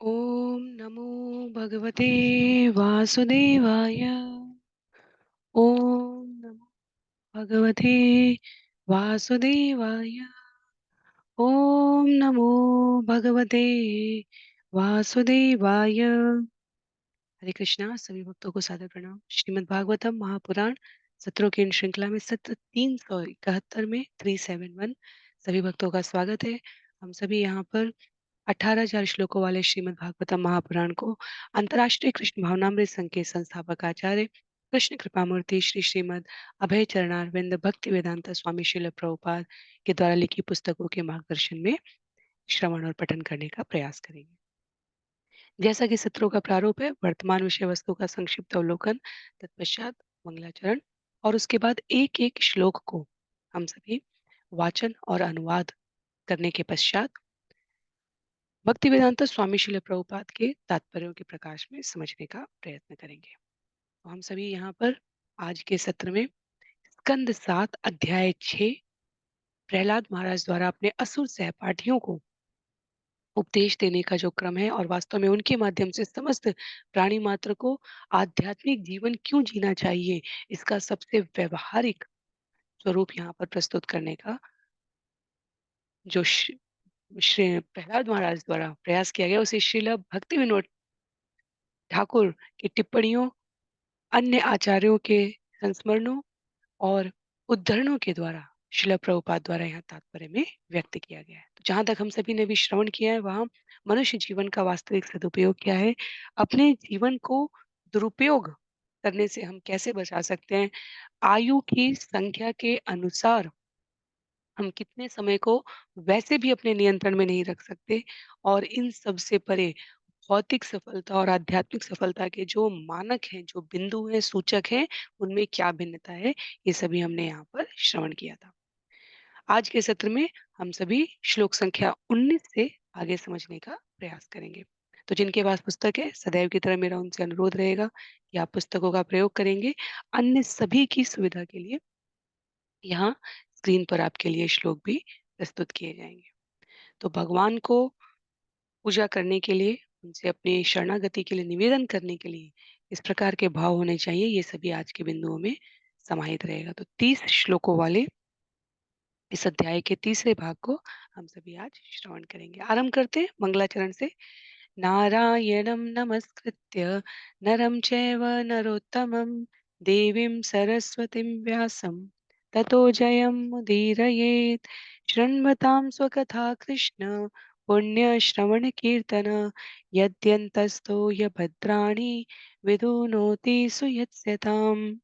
ओम नमो भगवते वासुदेवाय। ओम नमो भगवते वासुदेवाय। ओम नमो भगवते वासुदेवाय। हरे कृष्णा। सभी भक्तों को सादर प्रणाम। श्रीमद् भागवतम महापुराण सत्रों की इन श्रृंखला में सत्र 371 में 371 सभी भक्तों का स्वागत है। हम सभी यहाँ पर 18,000 श्लोकों वाले श्रीमद् भागवतम महापुराण को अंतर्राष्ट्रीय कृष्ण भावनामृत संघ के संस्थापक आचार्य कृष्ण कृपामूर्ति श्री श्रीमद् अभय चरणारविंद भक्ति वेदांता स्वामी श्रील प्रभुपाद के द्वारा लिखी पुस्तकों के मार्गदर्शन में श्रवण और पठन करने का प्रयास करेंगे। जैसा कि सत्रों का प्रारूप है, वर्तमान विषय वस्तु का संक्षिप्त अवलोकन, तत्पश्चात मंगलाचरण और उसके बाद एक एक श्लोक को हम सभी वाचन और अनुवाद करने के पश्चात भक्ति वेदांता स्वामी श्रील प्रभुपाद के तात्पर्यों के प्रकाश में समझने का प्रयत्न करेंगे। तो हम सभी यहाँ पर आज के सत्र में स्कंद 7 अध्याय 6 प्रहलाद महाराज द्वारा अपने असुर सहपाठियों को उपदेश देने का जो क्रम है और वास्तव में उनके माध्यम से समस्त प्राणी मात्र को आध्यात्मिक जीवन क्यों जीना चाहिए, इसका सबसे व्यवहारिक स्वरूप यहाँ पर प्रस्तुत करने का जो श्री प्रहलाद महाराज द्वारा प्रयास किया गया, उसे श्रील भक्ति विनोद ठाकुर की टिप्पणियों, अन्य आचार्यों के संस्मरणों और उद्धरणों के द्वारा श्रील प्रभुपाद द्वारा यहाँ तात्पर्य में व्यक्त किया गया है। तो जहां तक हम सभी ने भी श्रवण किया है, वहां मनुष्य जीवन का वास्तविक सदुपयोग क्या है, अपने जीवन को दुरुपयोग करने से हम कैसे बचा सकते हैं, आयु की संख्या के अनुसार हम कितने समय को वैसे भी अपने नियंत्रण में नहीं रख सकते, और इन सब से परे भौतिक सफलता और आध्यात्मिक सफलता के जो मानक हैं, जो बिंदु हैं, सूचक हैं, उनमें क्या भिन्नता है, ये सभी हमने यहाँ पर श्रवण किया था। आज के सत्र में हम सभी श्लोक संख्या 19 से आगे समझने का प्रयास करेंगे। तो जिनके पास पुस्तक है, सदैव की तरह मेरा उनसे अनुरोध रहेगा कि आप पुस्तकों का प्रयोग करेंगे। अन्य सभी की सुविधा के लिए यहाँ स्क्रीन पर आपके लिए श्लोक भी प्रस्तुत किए जाएंगे। तो भगवान को पूजा करने के लिए, उनसे अपनी शरणागति के लिए निवेदन करने के लिए इस प्रकार के भाव होने चाहिए, ये सभी आज के बिंदुओं में समाहित रहेगा। तो 30 श्लोकों वाले इस अध्याय के तीसरे भाग को हम सभी आज श्रवण करेंगे। आरंभ करते हैं मंगलाचरण से। नारायणं नमस्कृत्य नरं चैव नरोत्तमं देवीं सरस्वतीं व्यासं ततो जयमुदीरयेत्। शृण्वतां स्वकथा कृष्ण पुण्यश्रवणकीर्तन यद्यन्तस्थो यभद्राणि विदुनोति सुयत्स्यताम्।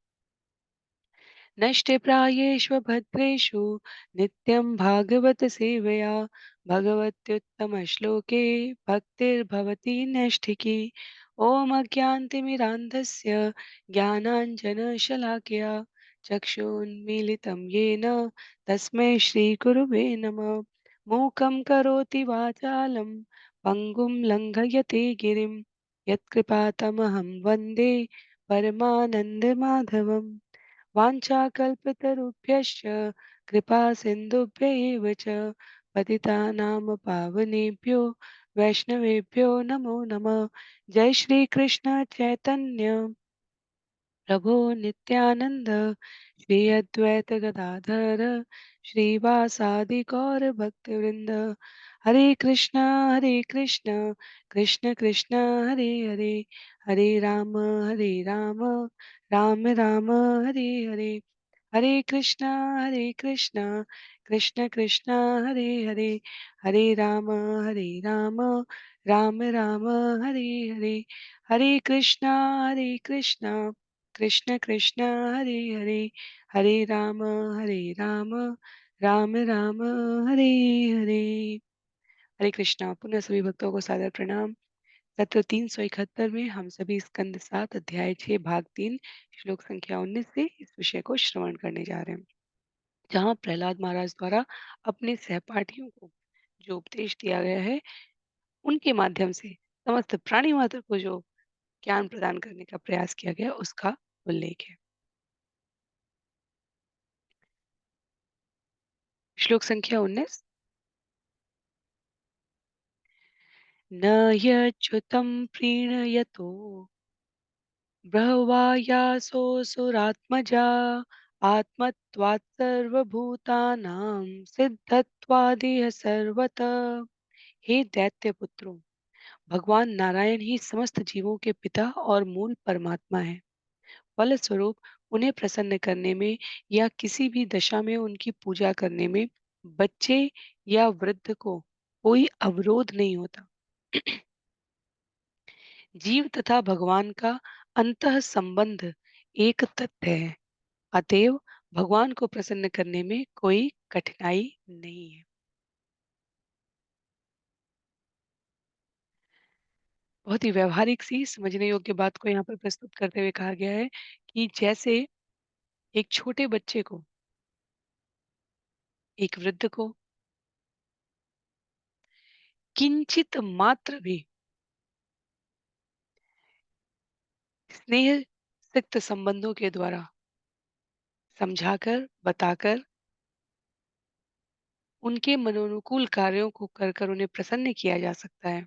नष्टप्रायेष्वभद्रेषु नित्यं भागवत सेवया भगवत्युत्तमश्लोके भक्तिर्भवति नैष्ठिकी। ॐ अज्ञानतिमिरान्धस्य ज्ञानाञ्जनशलाकया चक्षुन्मीलितं येन तस्मै श्रीगुरुवे नमः। मूकं करोति वाचालं पङ्गुं लङ्घयते गिरिं यत्कृपातमहं वन्दे परमानन्दमाधवम्। वाञ्छाकल्पतरुभ्यश्च कृपा सिन्धुभ्य एव च पतितानां पावनेभ्यो वैष्णवेभ्यो नमो नमः। जय श्री कृष्ण चैतन्य प्रभो नित्यानंद श्री अद्वैत गदाधर श्रीवासादि गौर भक्तवृंद। हरे कृष्ण कृष्ण कृष्ण हरे हरे, हरे राम राम राम हरे हरे, हरे कृष्ण कृष्ण कृष्ण हरे हरे, हरे राम राम राम हरे हरे, हरे कृष्ण कृष्ण कृष्ण हरे हरे, हरे राम राम राम हरे हरे। हरे कृष्णा। पुनः सभी भक्तों को सादर प्रणाम। सत्र 371 में हम सभी स्कंद 7 अध्याय 6 भाग 3 श्लोक संख्या 19 से इस विषय को श्रवण करने जा रहे हैं, जहाँ प्रहलाद महाराज द्वारा अपने सहपाठियों को जो उपदेश दिया गया है, उनके माध्यम से समस्त प्राणी मात्र को जो ज्ञान प्रदान करने का प्रयास किया गया, उसका उल्लेख है। श्लोक संख्या 19। न यच्युतं प्रीणयतो बह्वायासोऽसुरात्मजा आत्मत्वात् सर्वभूतानां सिद्धत्वादिह सर्वत। हे दैत्य पुत्रों, भगवान नारायण ही समस्त जीवों के पिता और मूल परमात्मा है। फलस्वरूप उन्हें प्रसन्न करने में या किसी भी दशा में उनकी पूजा करने में बच्चे या वृद्ध को कोई अवरोध नहीं होता। जीव तथा भगवान का अंतः संबंध एक तथ्य है। अतएव भगवान को प्रसन्न करने में कोई कठिनाई नहीं है। बहुत ही व्यवहारिक सी समझने योग्य बात को यहाँ पर प्रस्तुत करते हुए कहा गया है कि जैसे एक छोटे बच्चे को, एक वृद्ध को किंचित मात्र भी स्नेह सिक्त संबंधों के द्वारा समझाकर, बताकर, उनके मनोनुकूल कार्यों को कर कर उन्हें प्रसन्न किया जा सकता है,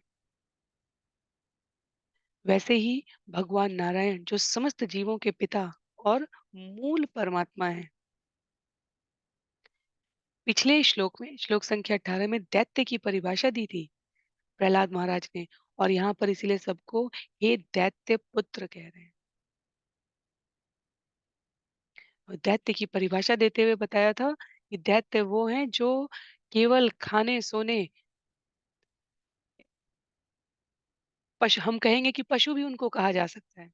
वैसे ही भगवान नारायण जो समस्त जीवों के पिता और मूल परमात्मा है, पिछले श्लोक में श्लोक संख्या 18 में दैत्य की परिभाषा दी थी प्रहलाद महाराज ने, और यहाँ पर इसीलिए सबको हे दैत्य पुत्र कह रहे हैं। और दैत्य की परिभाषा देते हुए बताया था कि दैत्य वो हैं जो केवल खाने सोने, पशु, हम कहेंगे कि पशु भी उनको कहा जा सकता है,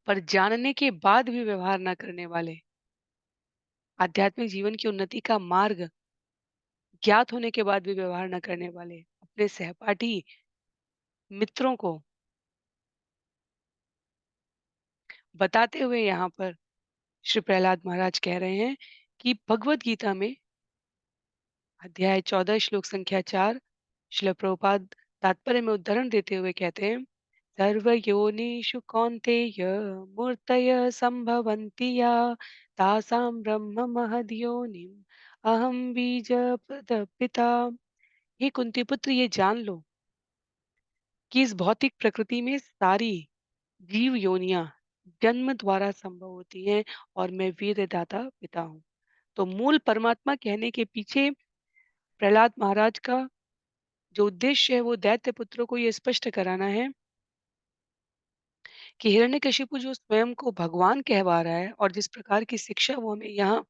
पर जानने के बाद भी व्यवहार न करने वाले, आध्यात्मिक जीवन की उन्नति का मार्ग ज्ञात होने के बाद भी व्यवहार न करने वाले, अपने सहपाठी मित्रों को बताते हुए यहाँ पर श्री प्रहलाद महाराज कह रहे हैं कि भगवत गीता में अध्याय 14 श्लोक संख्या 4, श्रील प्रभुपाद तात्पर्य में उद्धरण देते हुए कहते हैं, सर्वयोनिषु कौन्तेय मूर्तय संभवन्ति या तासां ब्रह्म महद्योनिम् अहं बीज पिता। हे कुंती पुत्र, ये जान लो कि इस भौतिक प्रकृति में सारी जीव योनियां जन्म द्वारा संभव होती हैं और मैं वीर्यदाता पिता हूँ। तो मूल परमात्मा कहने के पीछे प्रहलाद महाराज का जो उद्देश्य है वो दैत्य पुत्रों को ये स्पष्ट कराना है कि हिरण्यकशिपु जो स्वयं को भगवान कहवा रहा है और जिस प्रकार की शिक्षा वो हमें यहाँ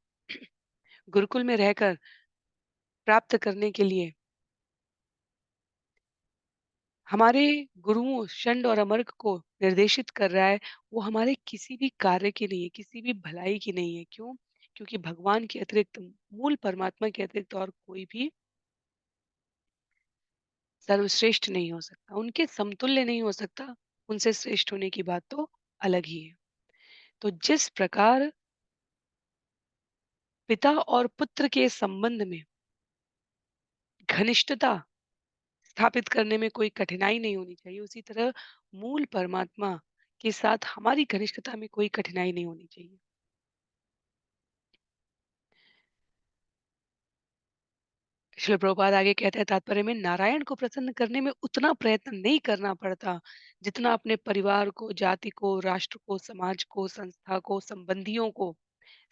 गुरुकुल में रहकर प्राप्त करने के लिए हमारे गुरुओं षंड और अमर्क को निर्देशित कर रहा है, वो हमारे किसी भी कार्य की नहीं है, किसी भी भलाई की नहीं है। क्यों? क्योंकि भगवान के अतिरिक्त, मूल परमात्मा के अतिरिक्त और कोई भी सर्वश्रेष्ठ नहीं हो सकता, उनके समतुल्य नहीं हो सकता, उनसे श्रेष्ठ होने की बात तो अलग ही है। तो जिस प्रकार पिता और पुत्र के संबंध में घनिष्ठता स्थापित करने में कोई कठिनाई नहीं होनी चाहिए, उसी तरह मूल परमात्मा के साथ हमारी घनिष्ठता में कोई कठिनाई नहीं होनी चाहिए। श्रील प्रभुपाद आगे कहते हैं तात्पर्य में, नारायण को प्रसन्न करने में उतना प्रयत्न नहीं करना पड़ता जितना अपने परिवार को, जाति को, राष्ट्र को, समाज को, संस्था को, संबंधियों को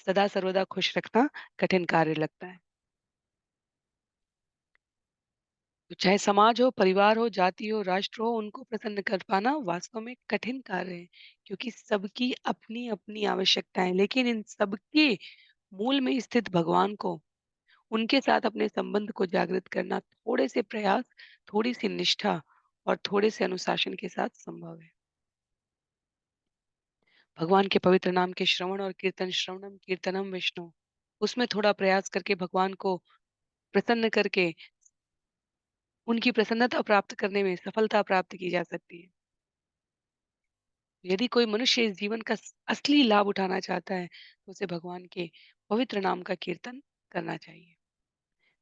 सदा सर्वदा खुश रखना कठिन कार्य लगता है। तो चाहे समाज हो, परिवार हो, जाति हो, राष्ट्र हो, उनको प्रसन्न कर पाना वास्तव में कठिन कार्य है, क्योंकि सबकी अपनी अपनी आवश्यकताएं, लेकिन इन सबके मूल में स्थित भगवान को, उनके साथ अपने संबंध को जागृत करना थोड़े से प्रयास, थोड़ी सी निष्ठा और थोड़े से अनुशासन के साथ संभव है। भगवान के पवित्र नाम के श्रवण और कीर्तन, श्रवणम कीर्तनम विष्णु, उसमें थोड़ा प्रयास करके भगवान को प्रसन्न करके उनकी प्रसन्नता प्राप्त करने में सफलता प्राप्त की जा सकती है। यदि कोई मनुष्य इस जीवन का असली लाभ उठाना चाहता है तो उसे भगवान के पवित्र नाम का कीर्तन करना चाहिए।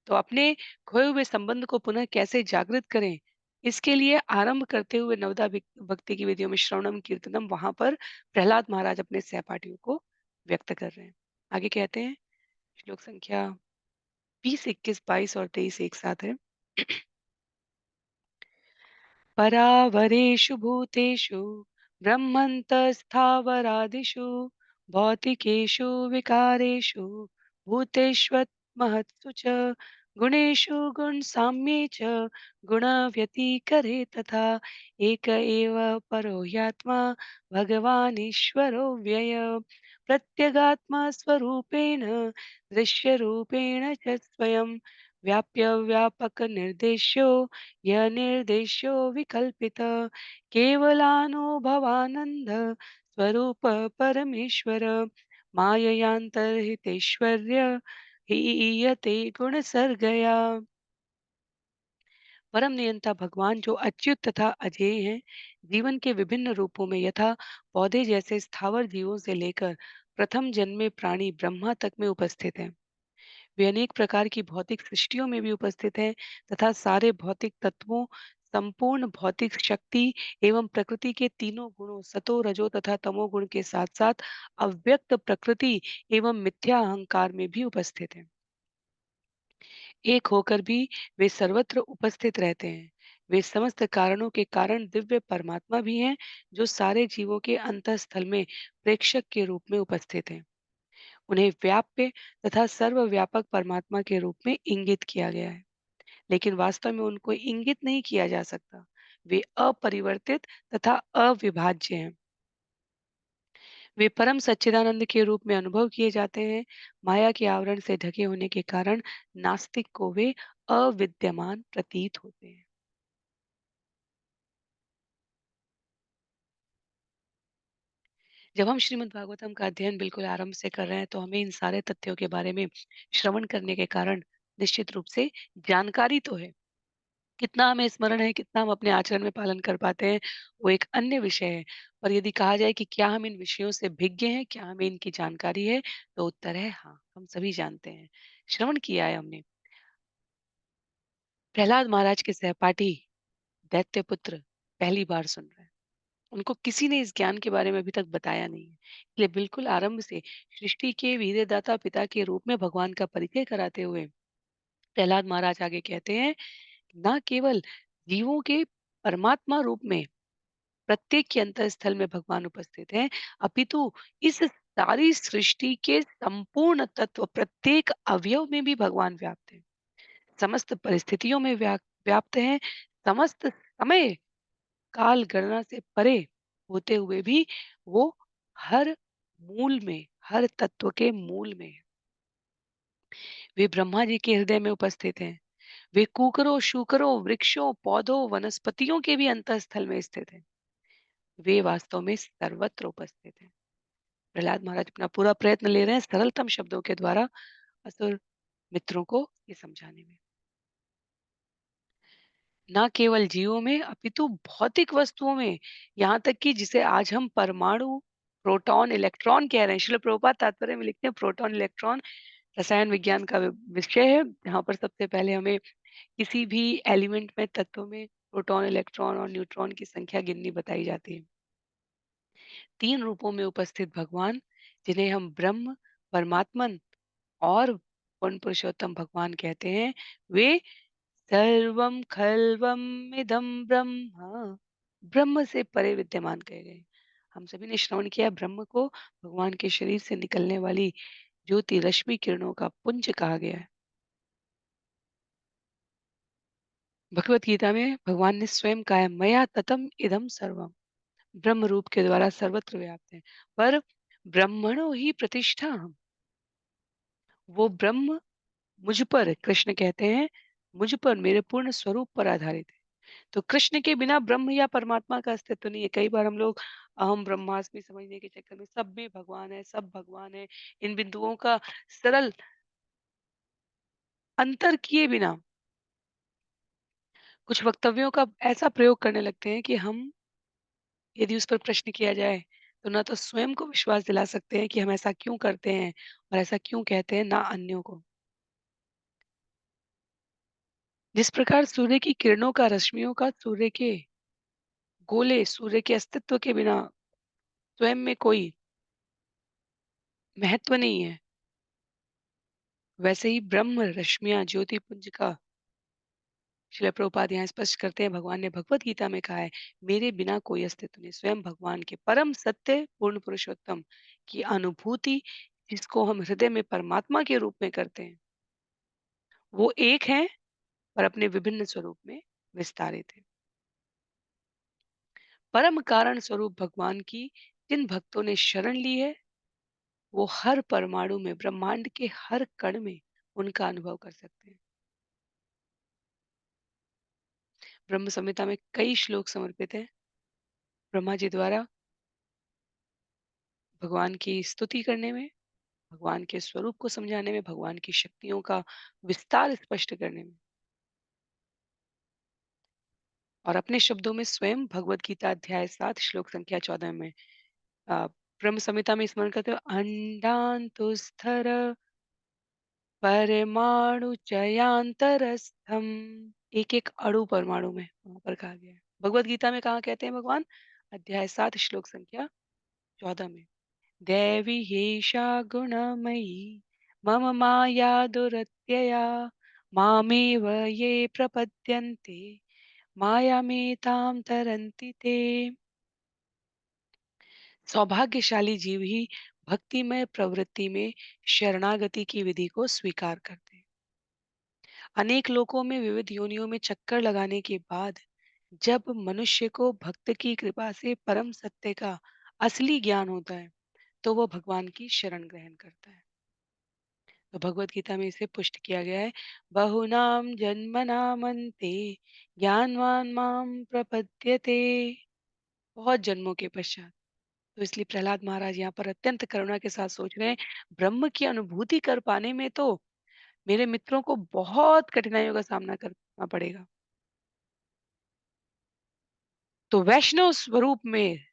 तो अपने खोए हुए संबंध को पुनः कैसे जागृत करें, इसके लिए आरंभ करते हुए नवदा भक्ति की विधियों में श्रवणम कीर्तनम, वहां पर प्रहलाद महाराज अपने सहपाठियों को व्यक्त कर रहे हैं। आगे कहते हैं, श्लोक संख्या 20, 21, 22 और 23 एक साथ है। परावरेषु भूतेषु ब्रह्मन्तस्थावरादिषु भौतिकेषु विकारेषु भूतेष्वत्महत्सु च गुणेषु गुणसाम्ये च गुणव्यतिकरे तथा एक एव परो ह्यात्मा भगवानीश्वरो व्यय प्रत्यगात्मा स्वरूपेण दृश्यरूपेण च स्वयं व्याप्य व्यापक निर्देश्यो यनिर्देश्यो विकल्पितः केवलानुभवानन्द स्वरूप परमेश्वर माययान्तर्हितेश्वर्य हीयते गुणसर्गया। परम नियंता भगवान जो अच्युत तथा अजेय हैं, जीवन के विभिन्न रूपों में यथा पौधे जैसे स्थावर जीवों से लेकर प्रथम जन्मे प्राणी ब्रह्मा तक में उपस्थित हैं। वे अनेक प्रकार की भौतिक सृष्टियों में भी उपस्थित हैं तथा सारे भौतिक तत्वों, संपूर्ण भौतिक शक्ति एवं प्रकृति के तीनों गुणों सतो रजो तथा तमो गुण के साथ साथ अव्यक्त प्रकृति एवं मिथ्या अहंकार में भी उपस्थित हैं। एक होकर भी वे सर्वत्र उपस्थित रहते हैं। वे समस्त कारणों के कारण दिव्य परमात्मा भी हैं, जो सारे जीवों के अंतःस्थल में प्रेक्षक के रूप में उपस्थित हैं। उन्हें व्याप्य तथा सर्वव्यापक परमात्मा के रूप में इंगित किया गया है, लेकिन वास्तव में उनको इंगित नहीं किया जा सकता। वे अपरिवर्तित तथा अविभाज्य हैं। वे परम सच्चिदानंद के रूप में अनुभव किए जाते हैं। माया के आवरण से ढके होने के कारण नास्तिक को वे अविद्यमान प्रतीत होते हैं। जब हम श्रीमद् भागवतम का अध्ययन बिल्कुल आरंभ से कर रहे हैं, तो हमें इन सारे तथ्यों के बारे में श्रवण करने के कारण निश्चित रूप से जानकारी तो है। कितना हमें स्मरण है, कितना हम अपने आचरण में पालन कर पाते हैं, वो एक अन्य विषय है। पर यदि कहा जाए कि क्या हम इन विषयों से भिज्ञ हैं, क्या हमें इनकी जानकारी है, तो उत्तर है हाँ, हम सभी जानते हैं, श्रवण किया है हमने। प्रहलाद महाराज के सहपाठी दैत्यपुत्र पहली बार सुन रहे हैं। उनको किसी ने इस ज्ञान के बारे में अभी तक बताया नहीं है। इसलिए बिल्कुल आरंभ से सृष्टि के वीर्यदाता पिता के रूप में भगवान का परिचय कराते हुए प्रहलाद महाराज आगे कहते हैं, ना केवल जीवों के परमात्मा रूप में प्रत्येक के अंतःस्थल में भगवान उपस्थित हैं, अपितु इस सारी सृष्टि के संपूर्ण तत्व प्रत्येक अवयव में भी भगवान व्याप्त हैं। समस्त परिस्थितियों में व्याप्त हैं। समस्त समय काल गणना से परे होते हुए भी वो हर मूल में, हर तत्व के मूल में है। वे ब्रह्मा जी के हृदय में उपस्थित हैं। वे कुकरों, शूकरों, वृक्षों, पौधों, वनस्पतियों के भी अंतःस्थल में स्थित हैं। वे वास्तव में सर्वत्र उपस्थित हैं। प्रहलाद महाराज अपना पूरा प्रयत्न ले रहे हैं सरलतम शब्दों के द्वारा असुर मित्रों को ये समझाने में। ना केवल जीवों में अपितु भौतिक वस्तुओं में, यहाँ तक कि जिसे आज हम परमाणु, प्रोटॉन, इलेक्ट्रॉन कह रहे हैं। श्रील प्रभुपाद तात्पर्य में लिखते हैं प्रोटॉन इलेक्ट्रॉन रसायन विज्ञान का विषय है, जहाँ पर सबसे पहले हमें किसी भी एलिमेंट में, तत्व में प्रोटॉन, इलेक्ट्रॉन और न्यूट्रॉन की संख्या गिननी बताई जाती है। तीन रूपों में उपस्थित भगवान, जिन्हें हम ब्रह्म, परमात्मन और पूर्ण पुरुषोत्तम भगवान कहते हैं, वे सर्वम खल्वम इदम ब्रह्म, ब्रह्म से परे विद्यमान कहे गए। हम सभी ने श्रवण किया, ब्रह्म को भगवान के शरीर से निकलने वाली ज्योति रश्मि किरणों का पुंज कहा गया है। भगवत गीता में भगवान ने स्वयं कहा है, मया ततम इदम सर्वम, ब्रह्म रूप के द्वारा सर्वत्र व्याप्त है। पर ब्रह्मणो ही प्रतिष्ठा हम, वो ब्रह्म मुझ पर, कृष्ण कहते हैं, मुझ पर, मेरे पूर्ण स्वरूप पर आधारित है। तो कृष्ण के बिना ब्रह्म या परमात्मा का अस्तित्व नहीं है। कई बार हम लोग अहम ब्रह्मास्मि समझने के चक्कर में सब में भगवान है, सब भगवान है, इन बिंदुओं का सरल अंतर किए बिना कुछ वक्तव्यों का ऐसा प्रयोग करने लगते हैं कि हम, यदि उस पर प्रश्न किया जाए, तो ना तो स्वयं को विश्वास दिला सकते हैं कि हम ऐसा क्यों करते हैं और ऐसा क्यों कहते हैं, ना अन्यों को। जिस प्रकार सूर्य की किरणों का, रश्मियों का सूर्य के गोले, सूर्य के अस्तित्व के बिना स्वयं में कोई महत्व नहीं है, वैसे ही ब्रह्म रश्मियां ज्योति पुंज का श्रील प्रभुपाद यहाँ स्पष्ट करते हैं, भगवान ने भगवत गीता में कहा है, मेरे बिना कोई अस्तित्व नहीं। स्वयं भगवान के परम सत्य पूर्ण पुरुषोत्तम की अनुभूति, जिसको हम हृदय में परमात्मा के रूप में करते हैं, वो एक है और अपने विभिन्न स्वरूप में विस्तारित है। परम कारण स्वरूप भगवान की जिन भक्तों ने शरण ली है, वो हर परमाणु में, ब्रह्मांड के हर कण में उनका अनुभव कर सकते हैं। ब्रह्म संहिता में कई श्लोक समर्पित हैं ब्रह्मा जी द्वारा भगवान की स्तुति करने में, भगवान के स्वरूप को समझाने में, भगवान की शक्तियों का विस्तार स्पष्ट करने में। और अपने शब्दों में स्वयं भगवत गीता अध्याय 7 श्लोक संख्या 14 में ब्रह्म संहिता में स्मरण करते हो, अंडांतुस्थर परमाणु चयांतरस्थम। एक एक अणु परमाणु में वहां पर कहा गया है। भगवत गीता में कहा कहते हैं भगवान, अध्याय 7 श्लोक संख्या 14 में, देवी हेषा गुणमयी मम माया दुरत्यया मामेव ये प्रपद्यन्ते मायामेतां तरन्ति ते। सौभाग्यशाली जीव ही भक्तिमय प्रवृत्ति में शरणागति की विधि को स्वीकार करते हैं। अनेक लोकों में विविध योनियों में चक्कर लगाने के बाद जब मनुष्य को भक्त की कृपा से परम सत्य का असली ज्ञान होता है, तो वो भगवान की शरण ग्रहण करता है। तो भगवत गीता में इसे पुष्ट किया गया है, बहुनाम जन्मनामन्ते ज्ञानवान माम प्रपद्यते। बहुत जन्मों के पश्चात, तो इसलिए प्रहलाद महाराज यहाँ पर अत्यंत करुणा के साथ सोच रहे हैं, ब्रह्म की अनुभूति कर पाने में तो मेरे मित्रों को बहुत कठिनाइयों का सामना करना पड़ेगा। तो वैष्णव स्वरूप में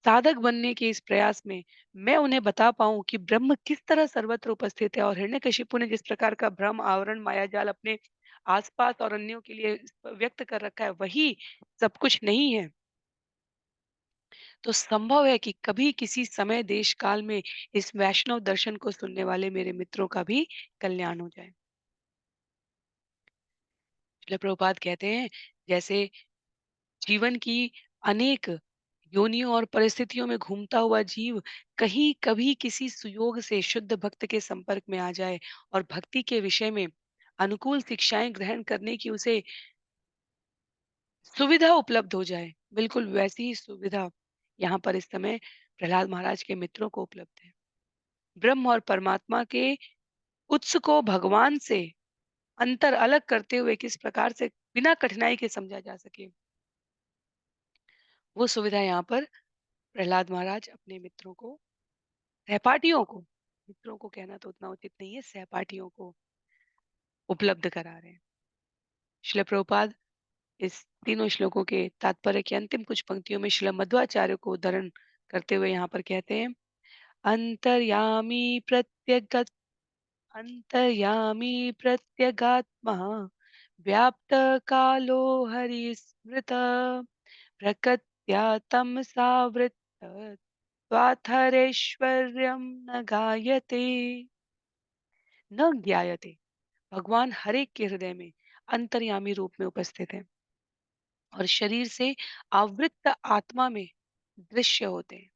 साधक बनने के इस प्रयास में मैं उन्हें बता पाऊं कि ब्रह्म किस तरह सर्वत्र उपस्थित है, और हिरण्यकशिपु ने जिस प्रकार का भ्रम आवरण माया जाल अपने आसपास और अन्यों के लिए व्यक्त कर रखा है, वही सब कुछ नहीं है। तो संभव है कि कभी किसी समय देश काल में इस वैष्णव दर्शन को सुनने वाले मेरे मित्रों का भी कल्याण हो जाए। श्रील प्रभुपाद कहते हैं, जैसे जीवन की अनेक योनियों और परिस्थितियों में घूमता हुआ जीव कहीं कभी किसी सुयोग से शुद्ध भक्त के संपर्क में आ जाए और भक्ति के विषय में अनुकूल शिक्षाएं ग्रहण करने की उसे सुविधा उपलब्ध हो जाए, बिल्कुल वैसी ही सुविधा यहाँ पर इस समय प्रहलाद महाराज के मित्रों को उपलब्ध है। ब्रह्म और परमात्मा के उत्स को भगवान से अंतर अलग करते हुए किस प्रकार से बिना कठिनाई के समझा जा सके, वो सुविधा यहाँ पर प्रहलाद महाराज अपने मित्रों को, सहपाठियों को, मित्रों को कहना तो उतना उचित नहीं है, सहपाठियों को उपलब्ध करा रहे हैं। श्रील प्रभुपाद इस तीनों श्लोकों के तात्पर्य की अंतिम कुछ पंक्तियों में श्रील मध्वाचार्य को उद्धरण करते हुए यहाँ पर कहते हैं, अंतर्यामी प्रत्यगत अंतर्यामी प्रत्यगात्मा व्याप्त कालो हरिस्मृत प्रकृत्या तमसावृत स्वाथरेश्वर्यं न गायते न ज्ञायते। भगवान हर एक के हृदय में अंतर्यामी रूप में उपस्थित है और शरीर से आवृत्त आत्मा में दृश्य होते हैं।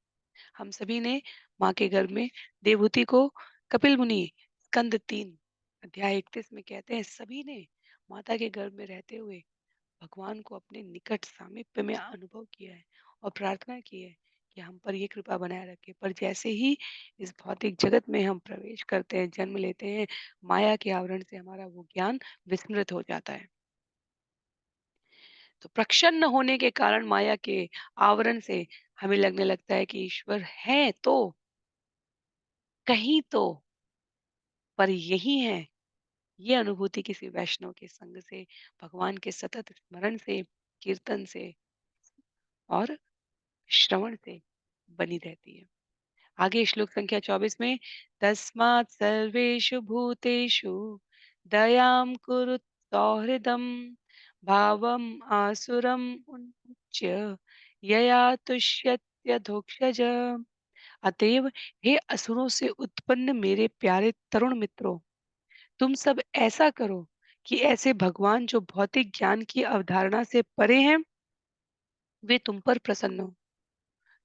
हम सभी ने माँ के गर्भ में देवहूति को, कपिल मुनि स्कंद 3 अध्याय 31 में कहते हैं, सभी ने माता के गर्भ में रहते हुए भगवान को अपने निकट सामीप्य में अनुभव किया है और प्रार्थना की है कि हम पर ये कृपा बनाए रखे। पर जैसे ही इस भौतिक जगत में हम प्रवेश करते हैं, जन्म लेते हैं, माया के आवरण से हमारा वो ज्ञान विस्मृत हो जाता है। तो प्रक्षन्न होने के कारण माया के आवरण से हमें लगने लगता है कि ईश्वर है तो कहीं तो, पर यही है। ये अनुभूति किसी वैष्णव के संग से, भगवान के सतत स्मरण से, कीर्तन से और श्रवण से बनी रहती है। आगे श्लोक संख्या 24 में, तस्मात् सर्वेषु भूतेषु दयां कुरु सौहृदं भावम् आसुरम् उन्मुच्य यया तुष्यत्यधोक्षज। अतएव हे असुरों से उत्पन्न मेरे प्यारे तरुण मित्रों, तुम सब ऐसा करो कि ऐसे भगवान जो भौतिक ज्ञान की अवधारणा से परे हैं, वे तुम पर प्रसन्न हो।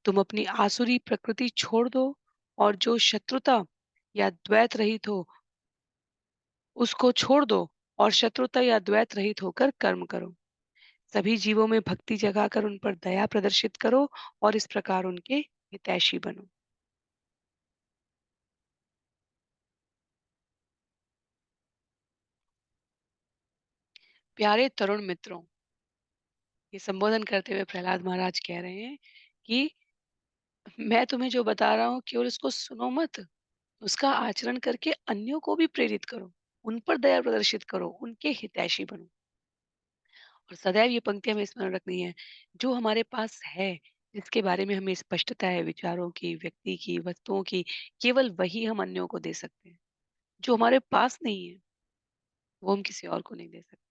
तुम अपनी आसुरी प्रकृति छोड़ दो और जो शत्रुता या द्वैत रहित हो, उसको छोड़ दो और शत्रुता या द्वैत रहित होकर कर्म करो। सभी जीवों में भक्ति जगाकर उन पर दया प्रदर्शित करो और इस प्रकार उनके हितैषी बनो। प्यारे तरुण मित्रों, ये संबोधन करते हुए प्रहलाद महाराज कह रहे हैं कि मैं तुम्हें जो बता रहा हूँ केवल उसको सुनो मत, उसका आचरण करके अन्यों को भी प्रेरित करो, उन पर दया प्रदर्शित करो, उनके हितैषी बनो। और सदैव ये पंक्ति हमें स्मरण रखनी है, जो हमारे पास है, जिसके बारे में हमें स्पष्टता है विचारों की, व्यक्ति की, वस्तुओं की, केवल वही हम अन्यों को दे सकते हैं। जो हमारे पास नहीं है, वो हम किसी और को नहीं दे सकते।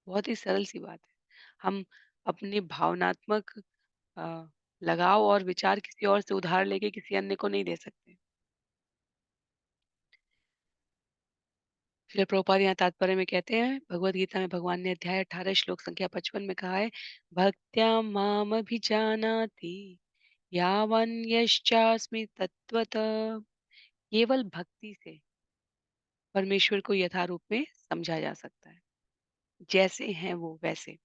बहुत ही सरल सी बात है। हम अपने भावनात्मक अ, लगाव और विचार किसी और से उधार लेके किसी अन्य को नहीं दे सकते। श्रील प्रभुपाद यहाँ तात्पर्य में कहते हैं, भगवद गीता में भगवान ने अध्याय 18 श्लोक संख्या 55 में कहा है, भक्त्या मामभिजानाति यावन्यश्चास्मि तत्त्वतः। केवल भक्ति से परमेश्वर को यथारूप में समझा जा सकता है, जैसे हैं वो वैसे।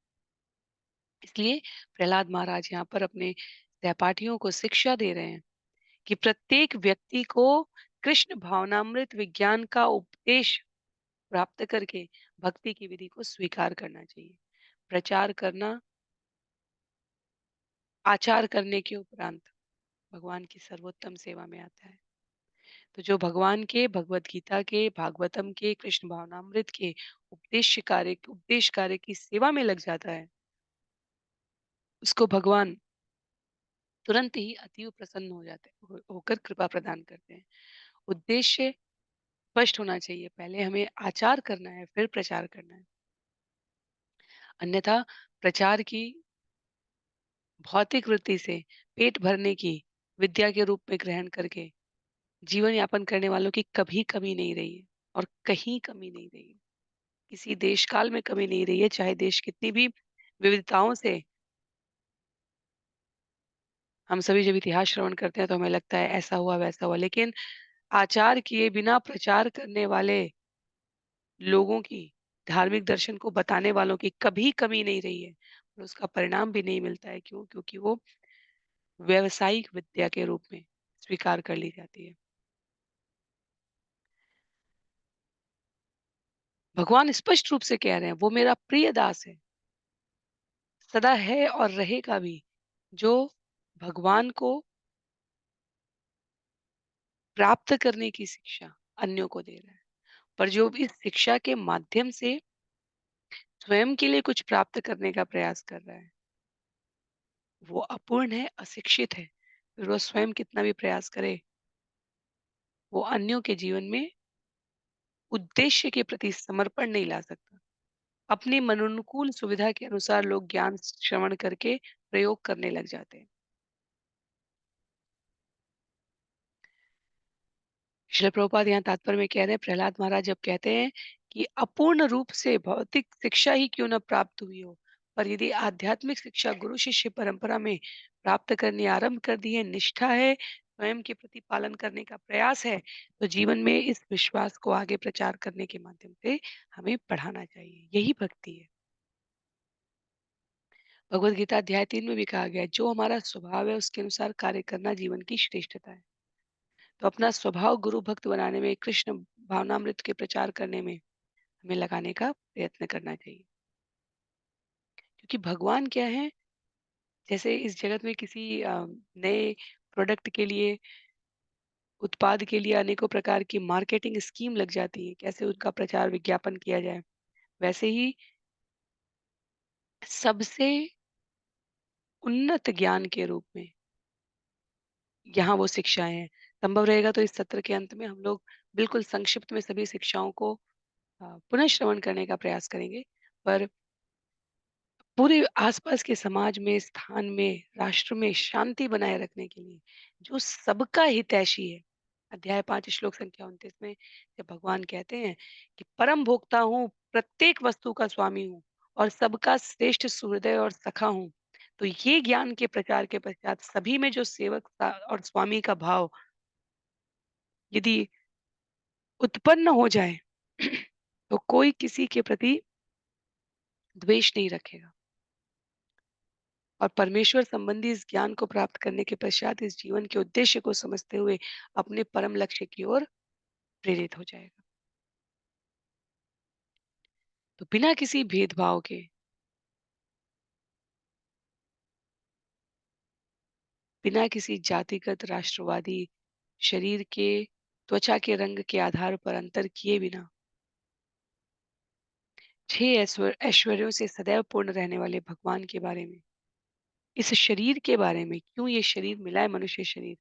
इसलिए प्रहलाद महाराज यहाँ पर अपने सहपाठियों को शिक्षा दे रहे हैं कि प्रत्येक व्यक्ति को कृष्ण भावनामृत विज्ञान का उपदेश प्राप्त करके भक्ति की विधि को स्वीकार करना चाहिए। प्रचार करना, आचार करने के उपरांत भगवान की सर्वोत्तम सेवा में आता है। तो जो भगवान के भगवत गीता के, भागवतम के, कृष्ण भावनामृत के उपदेश कार्य की सेवा में लग जाता है, उसको भगवान तुरंत ही अतीव प्रसन्न हो जाते हैं, होकर कृपा प्रदान करते हैं। उद्देश्य स्पष्ट होना चाहिए, पहले हमें आचार करना है, फिर प्रचार करना है। अन्यथा प्रचार की भौतिक वृत्ति से पेट भरने की विद्या के रूप में ग्रहण करके जीवन यापन करने वालों की कभी कमी नहीं रही है, और कहीं कमी नहीं रही है। किसी देश काल में कमी नहीं रही है, चाहे देश कितनी भी विविधताओं से। हम सभी जब इतिहास श्रवण करते हैं तो हमें लगता है ऐसा हुआ वैसा हुआ, लेकिन आचार किए बिना प्रचार करने वाले लोगों की, धार्मिक दर्शन को बताने वालों की कभी कमी नहीं रही है, और उसका परिणाम भी नहीं मिलता है। क्यों? क्योंकि वो व्यावसायिक विद्या के रूप में स्वीकार कर ली जाती है। भगवान स्पष्ट रूप से कह रहे हैं, वो मेरा प्रिय दास है, सदा है और रहेगा भी, जो भगवान को प्राप्त करने की शिक्षा अन्यों को दे रहा है। पर जो इस शिक्षा के माध्यम से स्वयं के लिए कुछ प्राप्त करने का प्रयास कर रहा है, वो अपूर्ण है, अशिक्षित है। फिर वो स्वयं कितना भी प्रयास करे, वो अन्यों के जीवन में उद्देश्य के प्रति समर्पण नहीं ला सकता। अपनी मनोनुकूल सुविधा के अनुसार लोग ज्ञान श्रवण करके प्रयोग करने लग जाते हैं। श्रील प्रभुपाद यहाँ तात्पर्य में कह रहे हैं, प्रहलाद महाराज जब कहते हैं कि अपूर्ण रूप से भौतिक शिक्षा ही क्यों न प्राप्त हुई हो, पर यदि आध्यात्मिक शिक्षा गुरु शिष्य परंपरा में प्राप्त करनी आरंभ कर दी है, निष्ठा है, स्वयं के प्रति पालन करने का प्रयास है, तो जीवन में इस विश्वास को आगे प्रचार करने के माध्यम से हमें बढ़ाना चाहिए। यही भक्ति है। भगवत गीता अध्याय 3 में भी कहा गया है, जो हमारा स्वभाव है उसके अनुसार कार्य करना जीवन की श्रेष्ठता है। तो अपना स्वभाव गुरु भक्त बनाने में, कृष्ण भावनामृत के प्रचार करने में हमें लगाने का प्रयत्न करना चाहिए। क्योंकि भगवान क्या है, जैसे इस जगत में किसी नए प्रोडक्ट के लिए, उत्पाद के लिए अनेकों प्रकार की मार्केटिंग स्कीम लग जाती है, कैसे उनका प्रचार विज्ञापन किया जाए, वैसे ही सबसे उन्नत ज्ञान के रूप में यहाँ वो शिक्षाएं हैं। संभव रहेगा तो इस सत्र के अंत में हम लोग बिल्कुल संक्षिप्त में सभी शिक्षाओं को पुनः श्रवण करने का प्रयास करेंगे। पर पूरे आसपास के समाज में, स्थान में, राष्ट्र में शांति बनाए रखने के लिए जो सबका हितैषी है, अध्याय 5 श्लोक संख्या 29 में जब भगवान कहते हैं कि परम भोक्ता हूँ, प्रत्येक वस्तु का स्वामी हूँ और सबका श्रेष्ठ सुहृदय और सखा हूँ। तो ये ज्ञान के प्रचार के पश्चात सभी में जो सेवक और स्वामी का भाव यदि उत्पन्न हो जाए तो कोई किसी के प्रति द्वेष नहीं रखेगा और परमेश्वर संबंधी इस ज्ञान को प्राप्त करने के पश्चात इस जीवन के उद्देश्य को समझते हुए अपने परम लक्ष्य की ओर प्रेरित हो जाएगा। तो बिना किसी भेदभाव के, बिना किसी जातिगत राष्ट्रवादी शरीर के त्वचा के रंग के आधार पर अंतर किए बिना 6 ऐश्वर्यों से सदैव पूर्ण रहने वाले भगवान के बारे में, इस शरीर के बारे में, क्यों ये शरीर मिला है मनुष्य शरीर,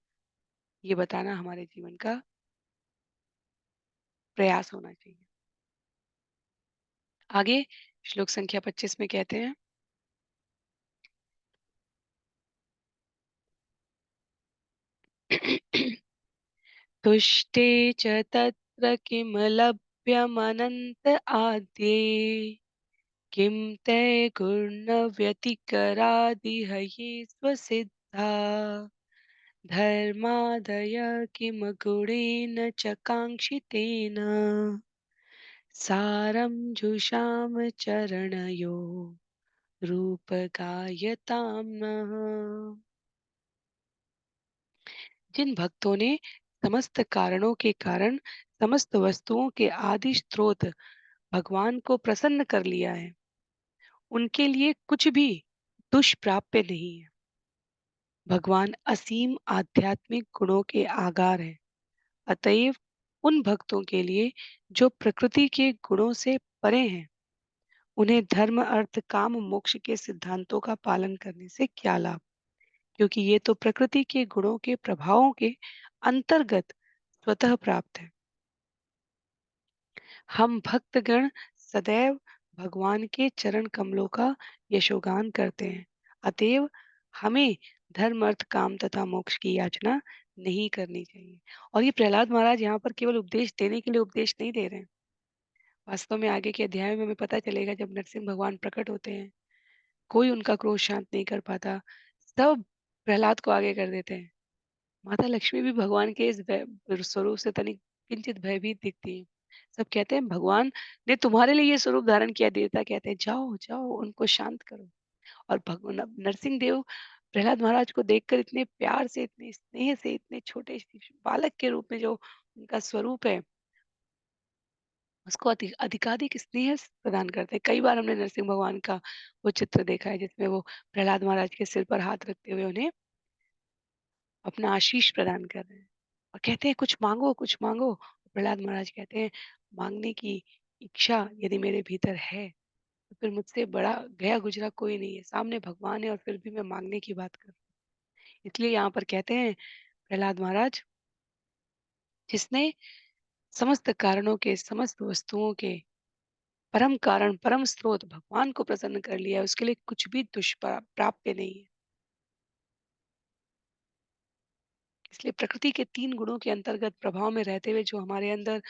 ये बताना हमारे जीवन का प्रयास होना चाहिए। आगे श्लोक संख्या 25 में कहते हैं, तुष्टे च तत्र किम लभ्यमनन्त आद्ये किं ते गुणव्यतिकरादिह ये स्वसिद्धा धर्मादय किम गुणेन च काङ्क्षितेन सारं जुषाम चरणयो रूपगायतां नः। जिन भक्तों ने समस्त कारणों के कारण समस्त वस्तुओं के आदि स्रोत भगवान को प्रसन्न कर लिया है, उनके लिए कुछ भी दुष्प्राप्य नहीं है। भगवान असीम आध्यात्मिक गुणों के आगार है। अतएव उन भक्तों के लिए जो प्रकृति के गुणों से परे हैं, उन्हें धर्म अर्थ काम मोक्ष के सिद्धांतों का पालन करने से क्या लाभ, क्योंकि ये तो प्रकृति के गुणों के प्रभावों के अंतर्गत स्वतः प्राप्त है। हम भक्तगण सदैव भगवान के चरण कमलों का यशोगान करते हैं। अतएव हमें धर्म अर्थ काम तथा मोक्ष की याचना नहीं करनी चाहिए। और ये प्रहलाद महाराज यहाँ पर केवल उपदेश देने के लिए उपदेश नहीं दे रहे हैं। वास्तव में आगे के अध्याय में हमें पता चलेगा, जब नरसिंह भगवान प्रकट होते हैं, कोई उनका क्रोध शांत नहीं कर पाता, सब प्रहलाद को आगे कर देते हैं। माता लक्ष्मी भी भगवान के इस स्वरूप से तनिक किंचित भयभीत दिखती है। सब कहते हैं भगवान ने तुम्हारे लिए ये स्वरूप धारण किया। देवता कहते हैं जाओ जाओ उनको शांत करो। और भगवान नरसिंह देव प्रहलाद महाराज को देखकर इतने प्यार से, इतने स्नेह से, इतने छोटे बालक के रूप में जो उनका स्वरूप है, उसको अधिकाधिक स्नेह प्रदान करते हैं। कई बार हमने नरसिंह भगवान का वो चित्र देखा है जिसमें वो प्रहलाद महाराज के सिर पर हाथ रखते हुए उन्हें अपना आशीष प्रदान कर रहे हैं और कहते हैं कुछ मांगो कुछ मांगो। प्रहलाद महाराज कहते हैं मांगने की इच्छा यदि मेरे भीतर है तो फिर मुझसे बड़ा गया गुजरा कोई नहीं है। सामने भगवान है और फिर भी मैं मांगने की बात कर रहा हूँ। इसलिए यहाँ पर कहते हैं प्रहलाद महाराज, जिसने समस्त कारणों के, समस्त वस्तुओं के परम कारण, परम स्रोत भगवान को प्रसन्न कर लिया है, उसके लिए कुछ भी दुष्प्राप्य नहीं है। इसलिए प्रकृति के 3 गुणों के अंतर्गत प्रभाव में रहते हुए जो हमारे अंदर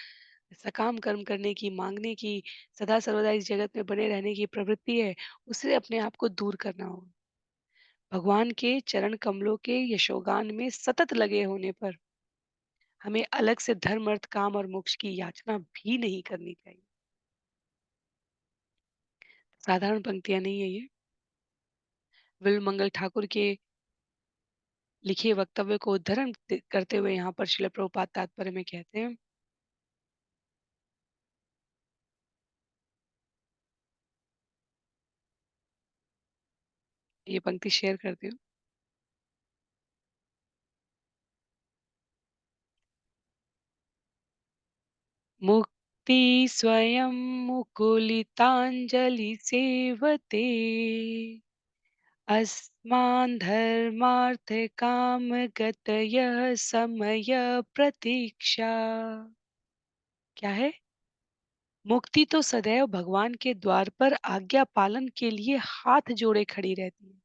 सकाम कर्म करने की, मांगने की, सदा सर्वदा इस जगत में बने रहने की प्रवृत्ति है, उससे अपने आप को दूर करना होगा। भगवान के चरण कमलों के यशोगान में सतत लगे होने पर हमें अलग से धर्म, अर्थ, काम और मोक्ष की याचना भी नहीं करनी चाहिए। साधारण पंक्तियां नहीं है ये। विल्व मंगल ठाकुर के लिखे वक्तव्य को उद्धरण करते हुए यहाँ पर श्रील प्रभुपाद तात्पर्य में कहते हैं, ये पंक्ति शेयर करती हूँ। मुक्ति स्वयं मुकुलितांजलि सेवते अस्मान् धर्मार्थ काम गतयः समय प्रतीक्षा। क्या है? मुक्ति तो सदैव भगवान के द्वार पर आज्ञा पालन के लिए हाथ जोड़े खड़ी रहती है।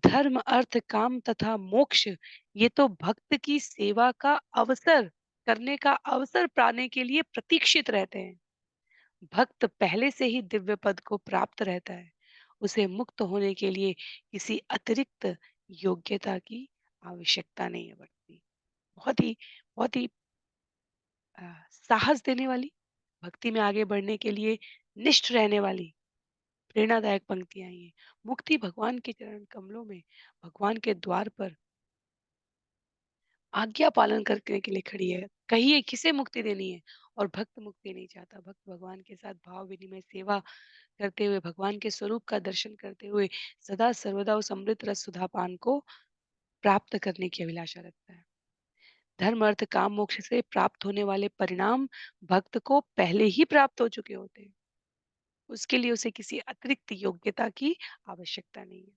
धर्म अर्थ काम तथा मोक्ष ये तो भक्त की सेवा का अवसर करने का अवसर पाने के लिए प्रतीक्षित रहते हैं। भक्त पहले से ही दिव्य पद को प्राप्त रहता है। उसे मुक्त होने के लिए किसी अतिरिक्त योग्यता की आवश्यकता नहीं है पड़ती। बहुत ही अ, साहस देने वाली, भक्ति में आगे बढ़ने के लिए निष्ठ रहने वाली प्रेरणादायक पंक्तियां ये। मुक्ति भगवान के चरण कमलों में, भगवान के द्वार पर आज्ञा पालन करने के लिए खड़ी है। कहिए किसे मुक्ति देनी है? और भक्त मुक्ति नहीं चाहता। भक्त भगवान के साथ भाव विनिमय सेवा करते हुए, भगवान के स्वरूप का दर्शन करते हुए सदा सर्वदा उस अमृत रस सुधा पान को प्राप्त करने की अभिलाषा रखता है। धर्म अर्थ काम मोक्ष से प्राप्त होने वाले परिणाम भक्त को पहले ही प्राप्त हो चुके होते हैं। उसके लिए उसे किसी अतिरिक्त योग्यता की आवश्यकता नहीं है।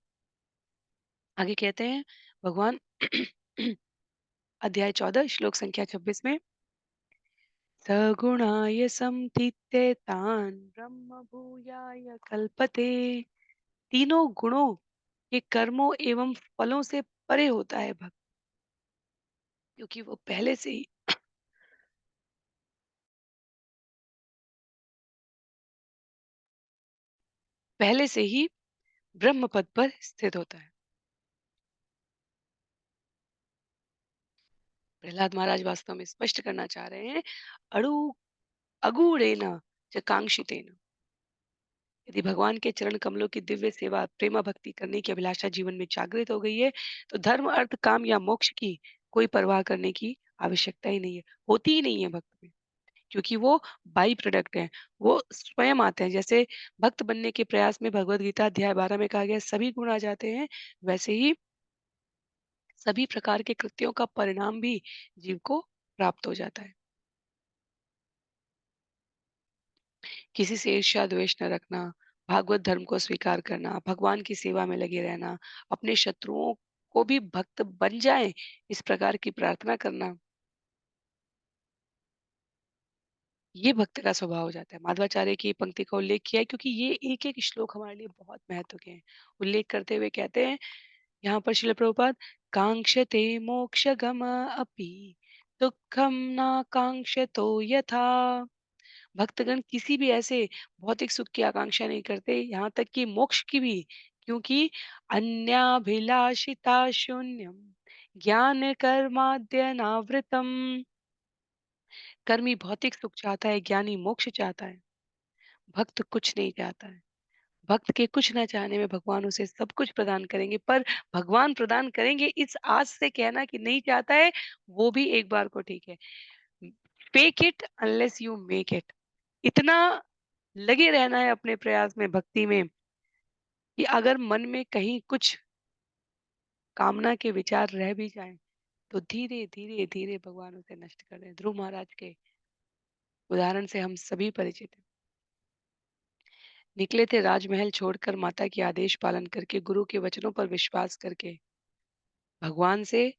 आगे कहते हैं भगवान अध्याय 14 श्लोक संख्या 26 में, सगुणाय समतीत्य तान ब्रह्म भूयाय कल्पते। तीनों गुणों के कर्मों एवं फलों से परे होता है भक्त, क्योंकि वो पहले से ही ब्रह्म पद पर स्थित होता है। प्रहलाद महाराज वास्तव में स्पष्ट करना चाह रहे हैं, अड़ु अगूढ़ेन च कांक्षितेन। यदि भगवान के चरण कमलों की दिव्य सेवा प्रेमा भक्ति करने की अभिलाषा जीवन में जागृत हो गई है, तो धर्म अर्थ काम या मोक्ष की कोई परवाह करने की आवश्यकता ही नहीं है, होती ही नहीं है भक्त में। क्योंकि वो बाई प्रोडक्ट है, वो स्वयं आते हैं। जैसे भक्त बनने के प्रयास में भगवत गीता अध्याय 12 में कहा गया सभी गुण आ जाते हैं, वैसे ही सभी प्रकार के कृत्यों का परिणाम भी जीव को प्राप्त हो जाता है। किसी से ईर्ष्या द्वेष न रखना, भागवत धर्म को स्वीकार करना, भगवान की सेवा में लगे रहना, अपने शत्रुओं को भी भक्त बन जाएं, इस प्रकार की प्रार्थना करना, ये भक्त का स्वभाव हो जाता है। माधवाचार्य की पंक्ति का उल्लेख किया है क्योंकि ये एक एक श्लोक हमारे लिए बहुत महत्व के हैं। उल्लेख करते हुए कहते हैं यहाँ पर शिल प्रभुपाद, कांक्षते मोक्षगम अपि दुखम न कांक्षतो यथा। भक्तगण किसी भी ऐसे भौतिक सुख की आकांक्षा नहीं करते, यहाँ तक कि मोक्ष की भी, क्योंकि अन्याभिलाषिता शून्यम ज्ञान कर्माद्यनावृतम। कर्मी भौतिक सुख चाहता है, ज्ञानी मोक्ष चाहता है, भक्त कुछ नहीं चाहता है। भक्त के कुछ न चाहने में भगवान उसे सब कुछ प्रदान करेंगे, पर भगवान प्रदान करेंगे इस आस से कहना कि नहीं चाहता है, वो भी एक बार को ठीक है। Fake it unless you make it. इतना लगे रहना है अपने प्रयास में, भक्ति में, कि अगर मन में कहीं कुछ कामना के विचार रह भी जाएं, तो धीरे धीरे धीरे भगवान उसे नष्ट कर दें। ध्रुव महाराज के उदाहरण से हम सभी परिचित हैं। निकले थे राजमहल छोड़कर माता की आदेश पालन करके, गुरु के वचनों पर विश्वास करके, भगवान से,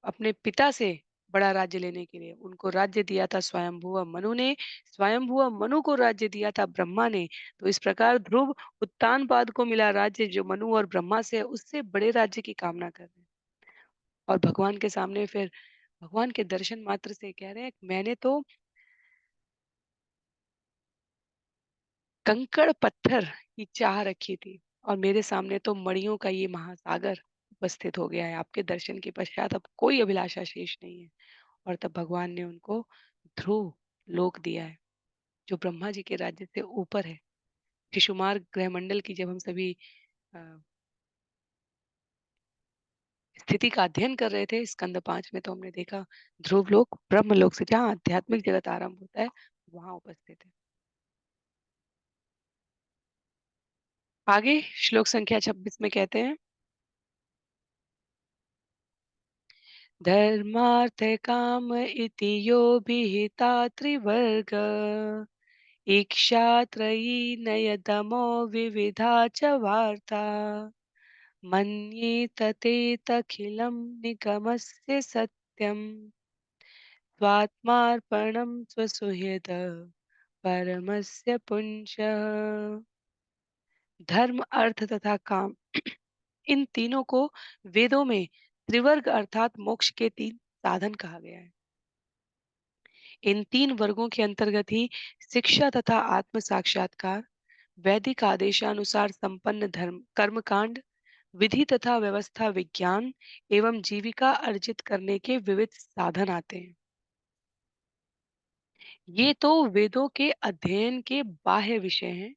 अपने पिता से बड़ा राज्य लेने के लिए। उनको राज्य दिया था स्वयंभुव मनु ने, स्वयंभुव मनु को राज्य दिया था ब्रह्मा ने। तो इस प्रकार ध्रुव उत्तानपाद को मिला राज्य जो मनु और ब्रह्मा से है, उससे बड़े राज्य की कामना कर रहे हैं। और भगवान के सामने फिर भगवान के दर्शन मात्र से कह रहे हैं, मैंने तो कंकड़ पत्थर की चाह रखी थी और मेरे सामने तो मणियों का ये महासागर उपस्थित हो गया है। आपके दर्शन के पश्चात अब कोई अभिलाषा शेष नहीं है। और तब भगवान ने उनको ध्रुव लोक दिया है, जो ब्रह्मा जी के राज्य से ऊपर है। शिशुमार ग्रहमंडल की जब हम सभी अ, स्थिति का अध्ययन कर रहे थे स्कंद 5 में, तो हमने देखा ध्रुव लोक ब्रह्म लोक से जहाँ आध्यात्मिक जगत आरंभ होता है, वहां उपस्थित है। आगे श्लोक संख्या 26 में कहते हैं, धर्मार्थ काम इति यो विहिता त्रिवर्ग इक्षात्रयी नयदमो विविधा च वार्ता मन्येत तेऽखिलं निगमस्य सत्यं स्वात्मार्पणं स्वसुहृद परमस्य पुंसः। धर्म अर्थ तथा काम, इन तीनों को वेदों में त्रिवर्ग अर्थात मोक्ष के तीन साधन कहा गया है। इन 3 वर्गों के अंतर्गत ही शिक्षा तथा आत्म साक्षात्कार, वैदिक आदेशानुसार संपन्न धर्म कर्मकांड, विधि तथा व्यवस्था विज्ञान एवं जीविका अर्जित करने के विविध साधन आते हैं। ये तो वेदों के अध्ययन के बाह्य विषय हैं,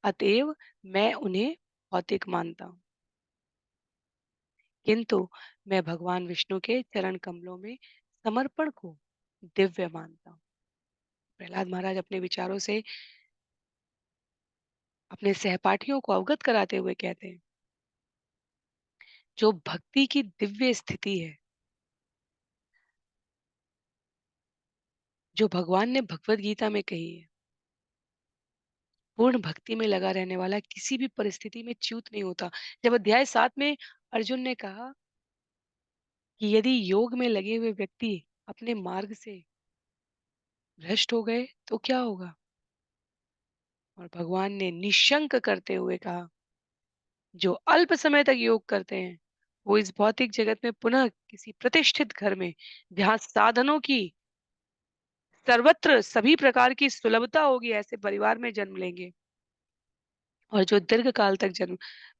अतएव मैं उन्हें भौतिक मानता हूँ। किंतु मैं भगवान विष्णु के चरण कमलों में समर्पण को दिव्य मानता हूँ। प्रहलाद महाराज अपने विचारों से अपने सहपाठियों को अवगत कराते हुए कहते हैं, जो भक्ति की दिव्य स्थिति है, जो भगवान ने भगवत गीता में कही है, पूर्ण भक्ति में लगा रहने वाला किसी भी परिस्थिति में च्युत नहीं होता। जब अध्याय 7 में अर्जुन ने कहा कि यदि योग में लगे हुए व्यक्ति अपने मार्ग से भ्रष्ट हो गए तो क्या होगा? और भगवान ने निशंक करते हुए कहा, जो अल्प समय तक योग करते हैं, वो इस भौतिक जगत में पुनः किसी प्रतिष्ठित घर में, जहाँ साधनों की सर्वत्र सभी प्रकार की सुलभता होगी, ऐसे परिवार में जन्म लेंगे। और जो दीर्घ काल तक जन्म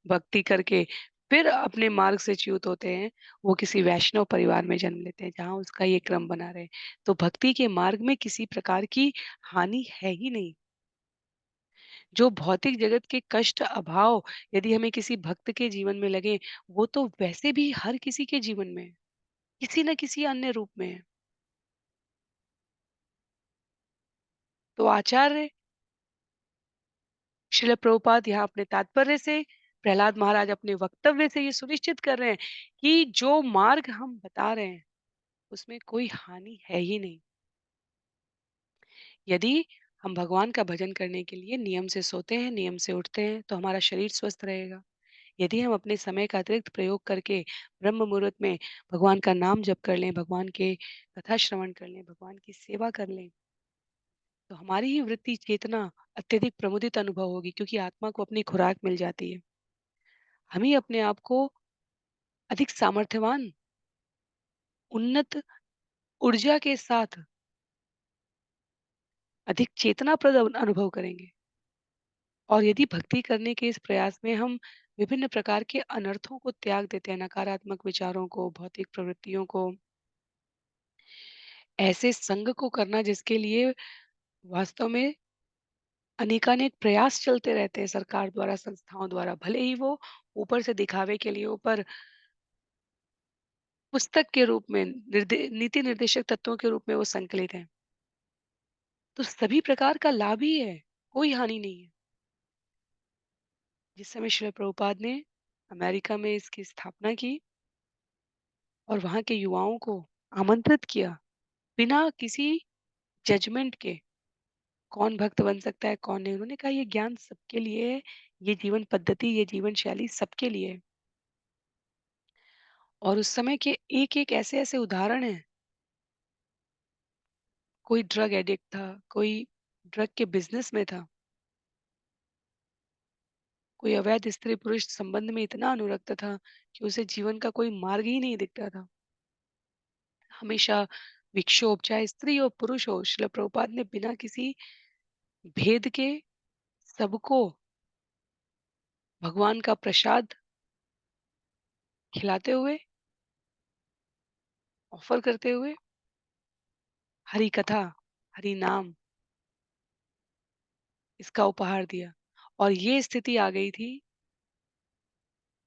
भक्ति करके फिर अपने मार्ग से च्युत होते हैं, वो किसी वैष्णव परिवार में जन्म लेते हैं, जहाँ उसका ये क्रम बना रहे। तो भक्ति के मार्ग में किसी प्रकार की हानि है ही नहीं। जो भौतिक जगत के कष्ट, अभाव यदि हमें किसी भक्त के जीवन में लगे, वो तो वैसे भी हर किसी के जीवन में है, किसी न किसी अन्य रूप में है। तो आचार्य श्रील प्रभुपाद यहाँ अपने तात्पर्य से, प्रहलाद महाराज अपने वक्तव्य से ये सुनिश्चित कर रहे हैं कि जो मार्ग हम बता रहे हैं, उसमें कोई हानि है ही नहीं। यदि हम भगवान का भजन करने के लिए नियम से सोते हैं, नियम से उठते हैं, तो हमारा शरीर स्वस्थ रहेगा। यदि हम अपने समय का अतिरिक्त प्रयोग करके ब्रह्म मुहूर्त में भगवान का नाम जप कर लें, भगवान के कथा श्रवण कर लें, भगवान की सेवा कर लें, तो हमारी ही वृत्ति चेतना अत्यधिक प्रमुदित अनुभव होगी, क्योंकि आत्मा को अपनी खुराक मिल जाती है। हम ही अपने आप को अधिक सामर्थ्यवान, उन्नत ऊर्जा के साथ अधिक चेतनाप्रद अनुभव करेंगे। और यदि भक्ति करने के इस प्रयास में हम विभिन्न प्रकार के अनर्थों को त्याग देते हैं, नकारात्मक विचारों को, भौतिक प्रवृत्तियों को, ऐसे संग को करना जिसके लिए वास्तव में अनेकानेक प्रयास चलते रहते हैं सरकार द्वारा, संस्थाओं द्वारा, भले ही वो ऊपर से दिखावे के लिए ऊपर पुस्तक के रूप में नीति निर्देशक तत्वों के रूप में वो संकलित हैं, तो सभी प्रकार का लाभ ही है, कोई हानि नहीं है। जिस समय श्रील प्रभुपाद ने अमेरिका में इसकी स्थापना की और वहां के युवाओं को आमंत्रित किया, बिना किसी जजमेंट के, कौन भक्त बन सकता है कौन नहीं, उन्होंने कहा ये ज्ञान सबके लिए है, ये जीवन पद्धति, ये जीवन शैली सबके लिए है। और उस समय के एक एक ऐसे ऐसे उदाहरण हैं। कोई ड्रग एडिक्ट था, कोई ड्रग के बिजनेस में था, कोई अवैध स्त्री पुरुष संबंध में इतना अनुरक्त था कि उसे जीवन का कोई मार्ग ही नहीं दिखता था। हमेशा विक्षोभ, चाहे स्त्री हो पुरुष हो, श्रील प्रभुपाद ने बिना किसी भेद के सबको भगवान का प्रसाद खिलाते हुए, ऑफर करते हुए हरि कथा, हरि नाम इसका उपहार दिया। और ये स्थिति आ गई थी,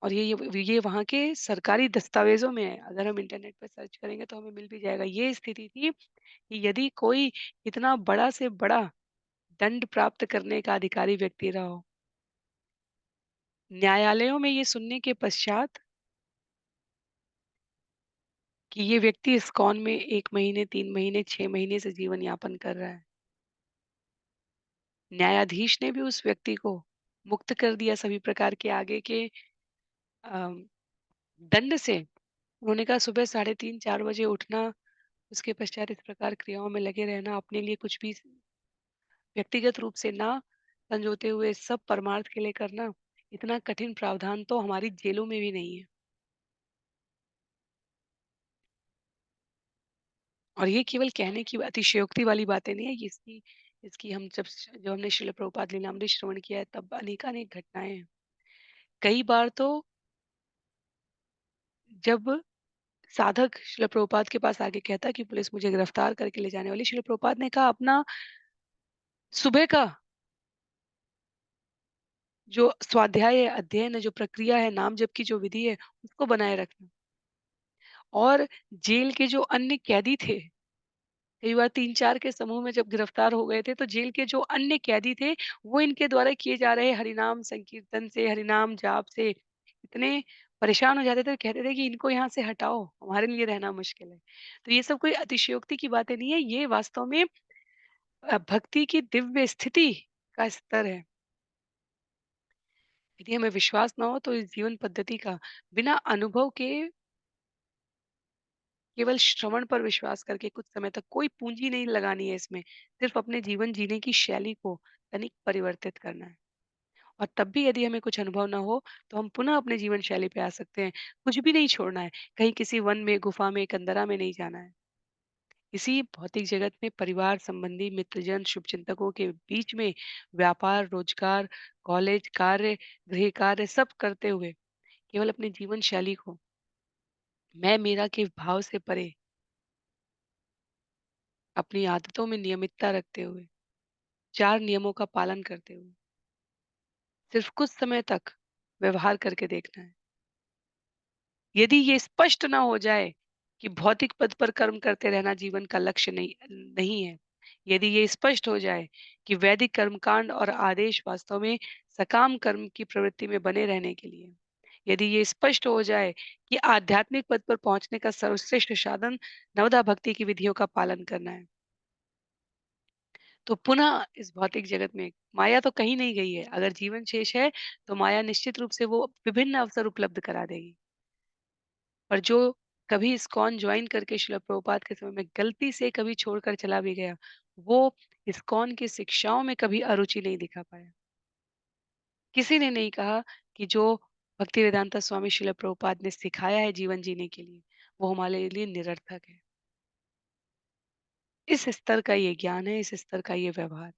और ये वहाँ के सरकारी दस्तावेज़ों में है। अगर हम इंटरनेट पे सर्च करेंगे तो हमें मिल भी जाएगा। ये स्थिति थी कि यदि कोई इतना बड़ा से बड़ा दंड प्राप्त करने का अधिकारी व्यक्ति रहा हो, न्यायालयों में ये सुनने के पश्चात कि ये व्यक्ति इस्कॉन में 1 महीने, 3 महीने, 6 महीने से जीवन यापन कर रहा है। न्यायाधीश ने भी उस व्यक्ति को मुक्त कर दिया सभी प्रकार के आगे के अ, दंड से। उन्होंने कहा सुबह 3:30-4 बजे उठना, उसके पश्चात इस प्रकार क्रियाओं में लगे रहना, अपने लिए कुछ भी व्यक्तिगत रूप से ना संजोते हुए सब परमार्थ के लिए करना, इतना कठिन प्रावधान तो हमारी जेलों में भी नहीं है। और ये केवल कहने की अतिशयोक्ति वाली बातें नहीं है, ये इसकी इसकी हम जब हमने श्रील प्रभुपाद लीलामृत श्रवण किया है तब अनेकानेक घटनाएँ हैं। कई बार तो जब साधक श्रील प्रभुपाद के पास आके कहता कि पुलिस मुझे गिरफ्तार करके ले जाने वाली, श्रील प्रभुपाद ने कहा अपना सुबह का जो स्वाध्याय है, अध्ययन है, जो प्रक्रिया है, नाम जप की जो विधि है, उसको बनाए रखना। और जेल के जो अन्य कैदी थे, कई बार 3-4 के समूह में जब गिरफ्तार हो गए थे, तो जेल के जो अन्य कैदी थे, वो इनके द्वारा किए जा रहे हरिनाम संकीर्तन से, हरिनाम जाप से इतने परेशान हो जाते थे, कहते थे कि इनको यहाँ से हटाओ, हमारे लिए रहना मुश्किल है। तो ये सब कोई अतिशयोक्ति की बातें नहीं है, ये वास्तव में भक्ति की दिव्य स्थिति का स्तर है। यदि हमें विश्वास ना हो तो इस जीवन पद्धति का बिना अनुभव के केवल श्रवण पर विश्वास करके कुछ समय तक कोई पूंजी नहीं लगानी है इसमें, सिर्फ अपने जीवन जीने की शैली को तनिक परिवर्तित करना है। और तब भी यदि हमें कुछ अनुभव ना हो, तो हम पुनः अपने जीवन शैली पे आ सकते हैं। कुछ भी नहीं छोड़ना है, कहीं किसी वन में, गुफा में, कंदरा में नहीं जाना है। इसी भौतिक जगत में परिवार संबंधी, मित्रजन, शुभचिंतकों के बीच में व्यापार, रोजगार, कॉलेज, कार्य, गृह कार्य सब करते हुए केवल अपनी जीवन शैली को मैं मेरा के भाव से परे अपनी आदतों में नियमितता रखते हुए 4 नियमों का पालन करते हुए सिर्फ कुछ समय तक व्यवहार करके देखना है। यदि ये स्पष्ट ना हो जाए कि भौतिक पद पर कर्म करते रहना जीवन का लक्ष्य नहीं नहीं है, यदि ये स्पष्ट हो जाए कि वैदिक कर्मकांड और आदेश वास्तव में सकाम कर्म की प्रवृत्ति में बने रहने के लिए, यदि ये स्पष्ट हो जाए कि आध्यात्मिक पद पर पहुंचने का सर्वश्रेष्ठ साधन नवदा भक्ति की विधियों का पालन करना है, तो पुनः इस भौतिक जगत में माया तो कहीं नहीं गई है। अगर जीवन शेष है, तो माया निश्चित रूप से वो विभिन्न अवसर उपलब्ध करा देगी। पर जो कभी इस्कॉन जॉइन करके शिला प्रभुपाद के समय में गलती से कभी छोड़कर चला भी गया, वो इस्कॉन की शिक्षाओं में कभी अरुचि नहीं दिखा पाया। किसी ने नहीं कहा कि जो भक्तिवेदांता स्वामी शिला प्रभुपाद ने सिखाया है जीवन जीने के लिए, वो हमारे लिए निरर्थक है। इस स्तर का ये ज्ञान है, इस स्तर का ये व्यवहार।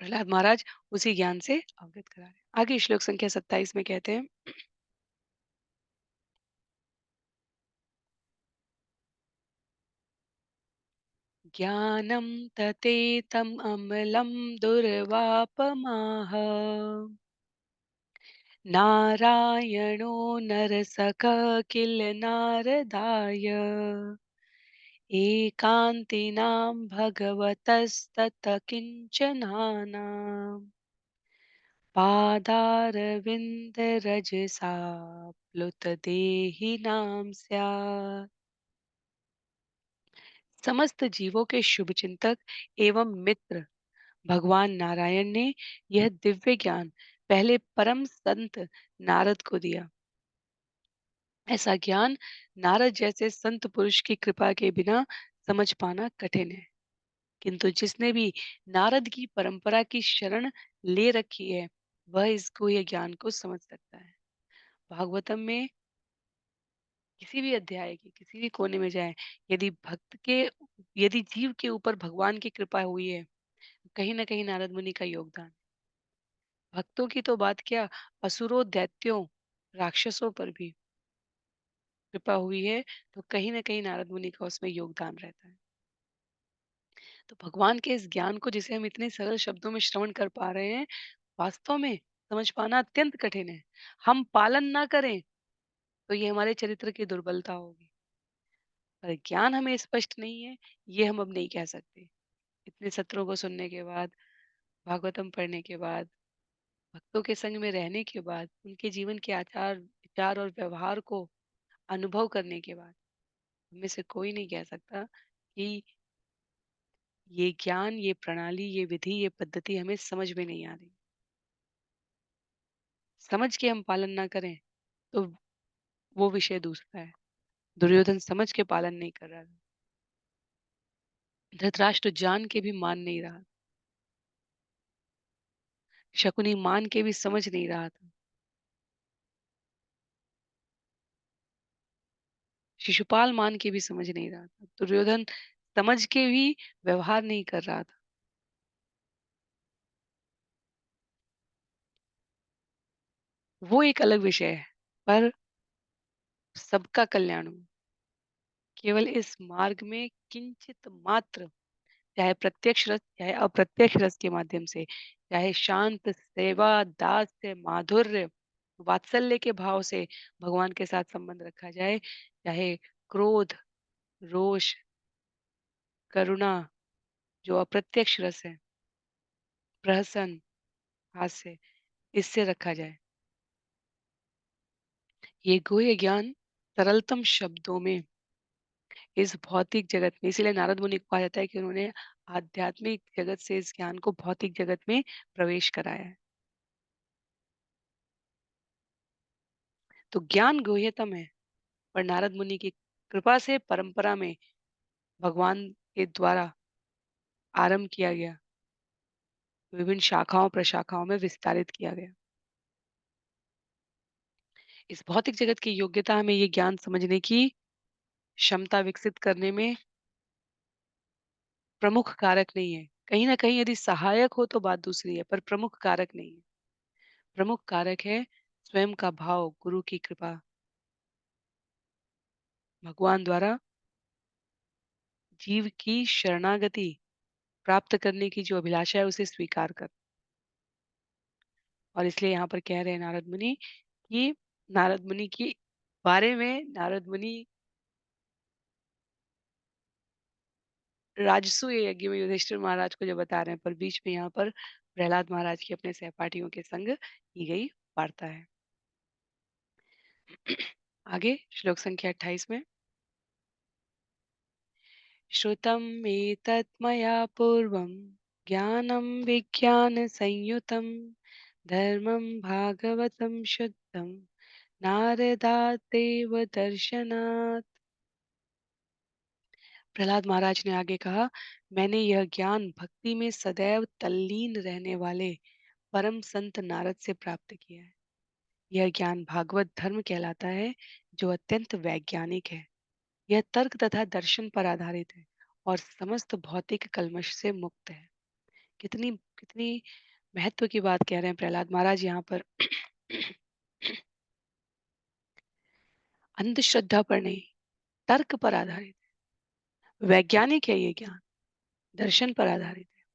प्रहलाद महाराज उसी ज्ञान से अवगत करा रहे। आगे श्लोक संख्या 27 में कहते हैं, ज्ञानं ततेतम् अमलं दुर्वापमाह नारायणो नरसखः किल नारदाय एकान्तिनां भगवतस्तत किञ्चनानाम् पादारविन्दरजसा प्लुतदेहिनां स्यात्। समस्त जीवों के शुभ चिंतक एवं मित्र भगवान नारायण ने यह दिव्य ज्ञान पहले परम संत नारद को दिया। ऐसा ज्ञान नारद जैसे संत पुरुष की कृपा के बिना समझ पाना कठिन है, किंतु जिसने भी नारद की परंपरा की शरण ले रखी है, वह इसको यह ज्ञान को समझ सकता है। भागवतम में किसी भी अध्याय के किसी भी कोने में जाए, यदि भक्त के यदि जीव के ऊपर भगवान की कृपा हुई है, कहीं ना कहीं नारद मुनि का योगदान। भक्तों की तो बात क्या, असुरों, दैत्यों, राक्षसों पर भी कृपा हुई है, तो कहीं न कहीं नारद मुनि का उसमें योगदान रहता है। तो भगवान के इस ज्ञान को जिसे हम इतने सरल शब्दों में श्रवण कर पा रहे हैं, वास्तव में समझ पाना अत्यंत कठिन है। हम पालन ना करें, तो ये हमारे चरित्र की दुर्बलता होगी। पर ज्ञान हमें स्पष्ट नहीं है, ये हम अब नहीं कह सकते। इतने सत्रों को सुनने के बाद, भागवतम पढ़ने के बाद, भक्तों के संग में रहने के बाद, उनके जीवन के आचार, विचार और व्यवहार को अनुभव करने के बाद, में से कोई नहीं कह सकता कि ये ज्ञान, ये प्रणाली, ये विधि, ये पद्धति हमें समझ में नहीं आ रही। समझ के हम पालन ना करें, तो वो विषय दूसरा है। दुर्योधन समझ के पालन नहीं कर रहा था। धृतराष्ट्र जान के भी मान नहीं रहा। शकुनी मान के भी समझ नहीं रहा था। शिशुपाल मान के भी समझ नहीं रहा था, दुर्योधन समझ के भी व्यवहार नहीं कर रहा था। वो एक अलग विषय है, पर सबका कल्याण हो। केवल इस मार्ग में किंचित मात्र, चाहे प्रत्यक्ष रस चाहे अप्रत्यक्ष रस के माध्यम से, चाहे शांत सेवा, दास्य, माधुर्य, वात्सल्य के भाव से भगवान के साथ संबंध रखा जाए, चाहे क्रोध, रोष, करुणा, जो अप्रत्यक्ष रस है, प्रहसन, हास्य, इससे रखा जाए। ये गुह्य ज्ञान सरलतम शब्दों में इस भौतिक जगत में, इसीलिए नारद मुनि को कहा जाता है कि उन्होंने आध्यात्मिक जगत से इस ज्ञान को भौतिक जगत में प्रवेश कराया है। तो ज्ञान गुह्यतम है, पर नारद मुनि की कृपा से परंपरा में भगवान के द्वारा आरंभ किया गया, विभिन्न शाखाओं प्रशाखाओं में विस्तारित किया गया। इस भौतिक जगत की योग्यता हमें ये ज्ञान समझने की क्षमता विकसित करने में प्रमुख कारक नहीं है। कहीं ना कहीं यदि सहायक हो तो बात दूसरी है, पर प्रमुख कारक नहीं है। प्रमुख कारक है स्वयं का भाव, गुरु की कृपा, भगवान द्वारा जीव की शरणागति प्राप्त करने की जो अभिलाषा है उसे स्वीकार कर। और इसलिए यहाँ पर कह रहे हैं नारद मुनि कि नारद मुनि की बारे में नारद मुनि राजसूय यज्ञ में युधिष्ठिर महाराज को जो बता रहे हैं, पर बीच में यहाँ पर प्रहलाद महाराज की अपने सहपाठियों के संग की गई वार्ता है। आगे श्लोक संख्या 28 में, श्रुतम एतत् मया पूर्वम ज्ञानम विज्ञान संयुतम धर्मम भागवतम शुद्धम नारदातेव दर्शनात्। प्रहलाद महाराज ने आगे कहा, मैंने यह ज्ञान भक्ति में सदैव तल्लीन रहने वाले परम संत नारद से प्राप्त किया है। यह ज्ञान भागवत धर्म कहलाता है, जो अत्यंत वैज्ञानिक है। यह तर्क तथा दर्शन पर आधारित है और समस्त भौतिक कल्मश से मुक्त है। कितनी कितनी महत्व की बात कह रहे हैं प्रहलाद महाराज यहाँ पर। अंधश्रद्धा पर नहीं, तर्क पर आधारित है, वैज्ञानिक है ये ज्ञान, दर्शन पर आधारित है,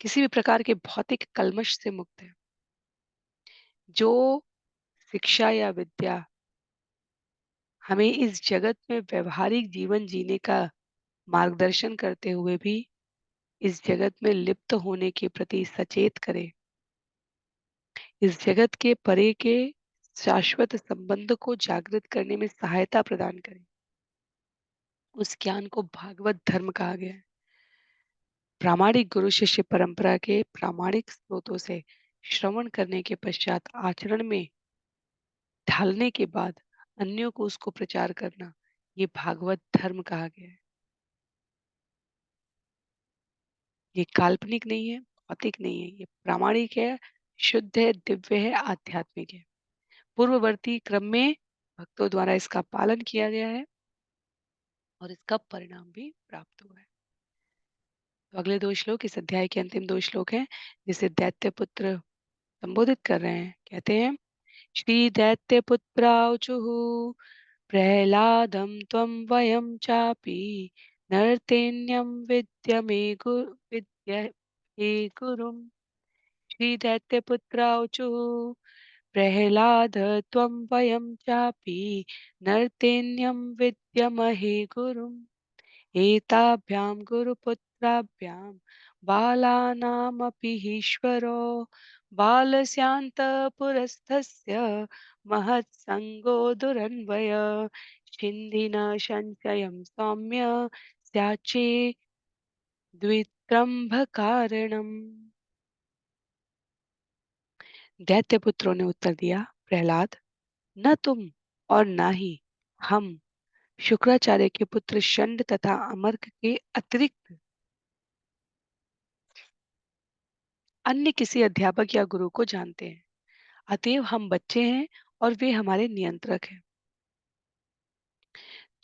किसी भी प्रकार के भौतिक कल्मश से मुक्त है। जो शिक्षा या विद्या हमें इस जगत में व्यवहारिक जीवन जीने का मार्गदर्शन करते हुए भी इस जगत में लिप्त होने के प्रति सचेत करे, इस जगत के परे के शाश्वत संबंध को जागृत करने में सहायता प्रदान करे, उस ज्ञान को भागवत धर्म कहा गया है। प्रामाणिक गुरु शिष्य परंपरा के प्रामाणिक स्रोतों से श्रवण करने के पश्चात आचरण में ढालने के बाद अन्यों को उसको प्रचार करना, ये भागवत धर्म कहा गया है। ये काल्पनिक नहीं है, भौतिक नहीं है, ये प्रामाणिक है, शुद्ध है, दिव्य है, आध्यात्मिक है। पूर्ववर्ती क्रम में भक्तों द्वारा इसका पालन किया गया है और इसका परिणाम भी प्राप्त हुआ है। तो अगले दो श्लोक इस अध्याय के अंतिम दो श्लोक हैं, जिसे दैत्य पुत्र संबोधित कर रहे हैं। कहते हैं, श्री दैत्य पुत्रावचुः प्रह्लादं त्वं वयं चापि नरतेन्यं विद्य मे गुरुम्। श्रीदैत्यपुत्रावचुः प्रह्लाद त्वं वयं चापि नरतेन्यं विद्यमहे गुरुम्। एताभ्यां गुरुपुत्राभ्यां बालानामपि ईश्वरो बालस्यान्तपुरस्थस्य महत्सङ्गो दुरन्वय छिन्दिन संशयं सौम्य स्याच्चे द्वित्रम्भकारणम्। दैत्यपुत्रों ने उत्तर दिया, प्रहलाद, न तुम और न ही हम शुक्राचार्य के पुत्र शंड तथा अमर्क के अतिरिक्त अन्य किसी अध्यापक या गुरु को जानते हैं। अतएव हम बच्चे हैं और वे हमारे नियंत्रक हैं।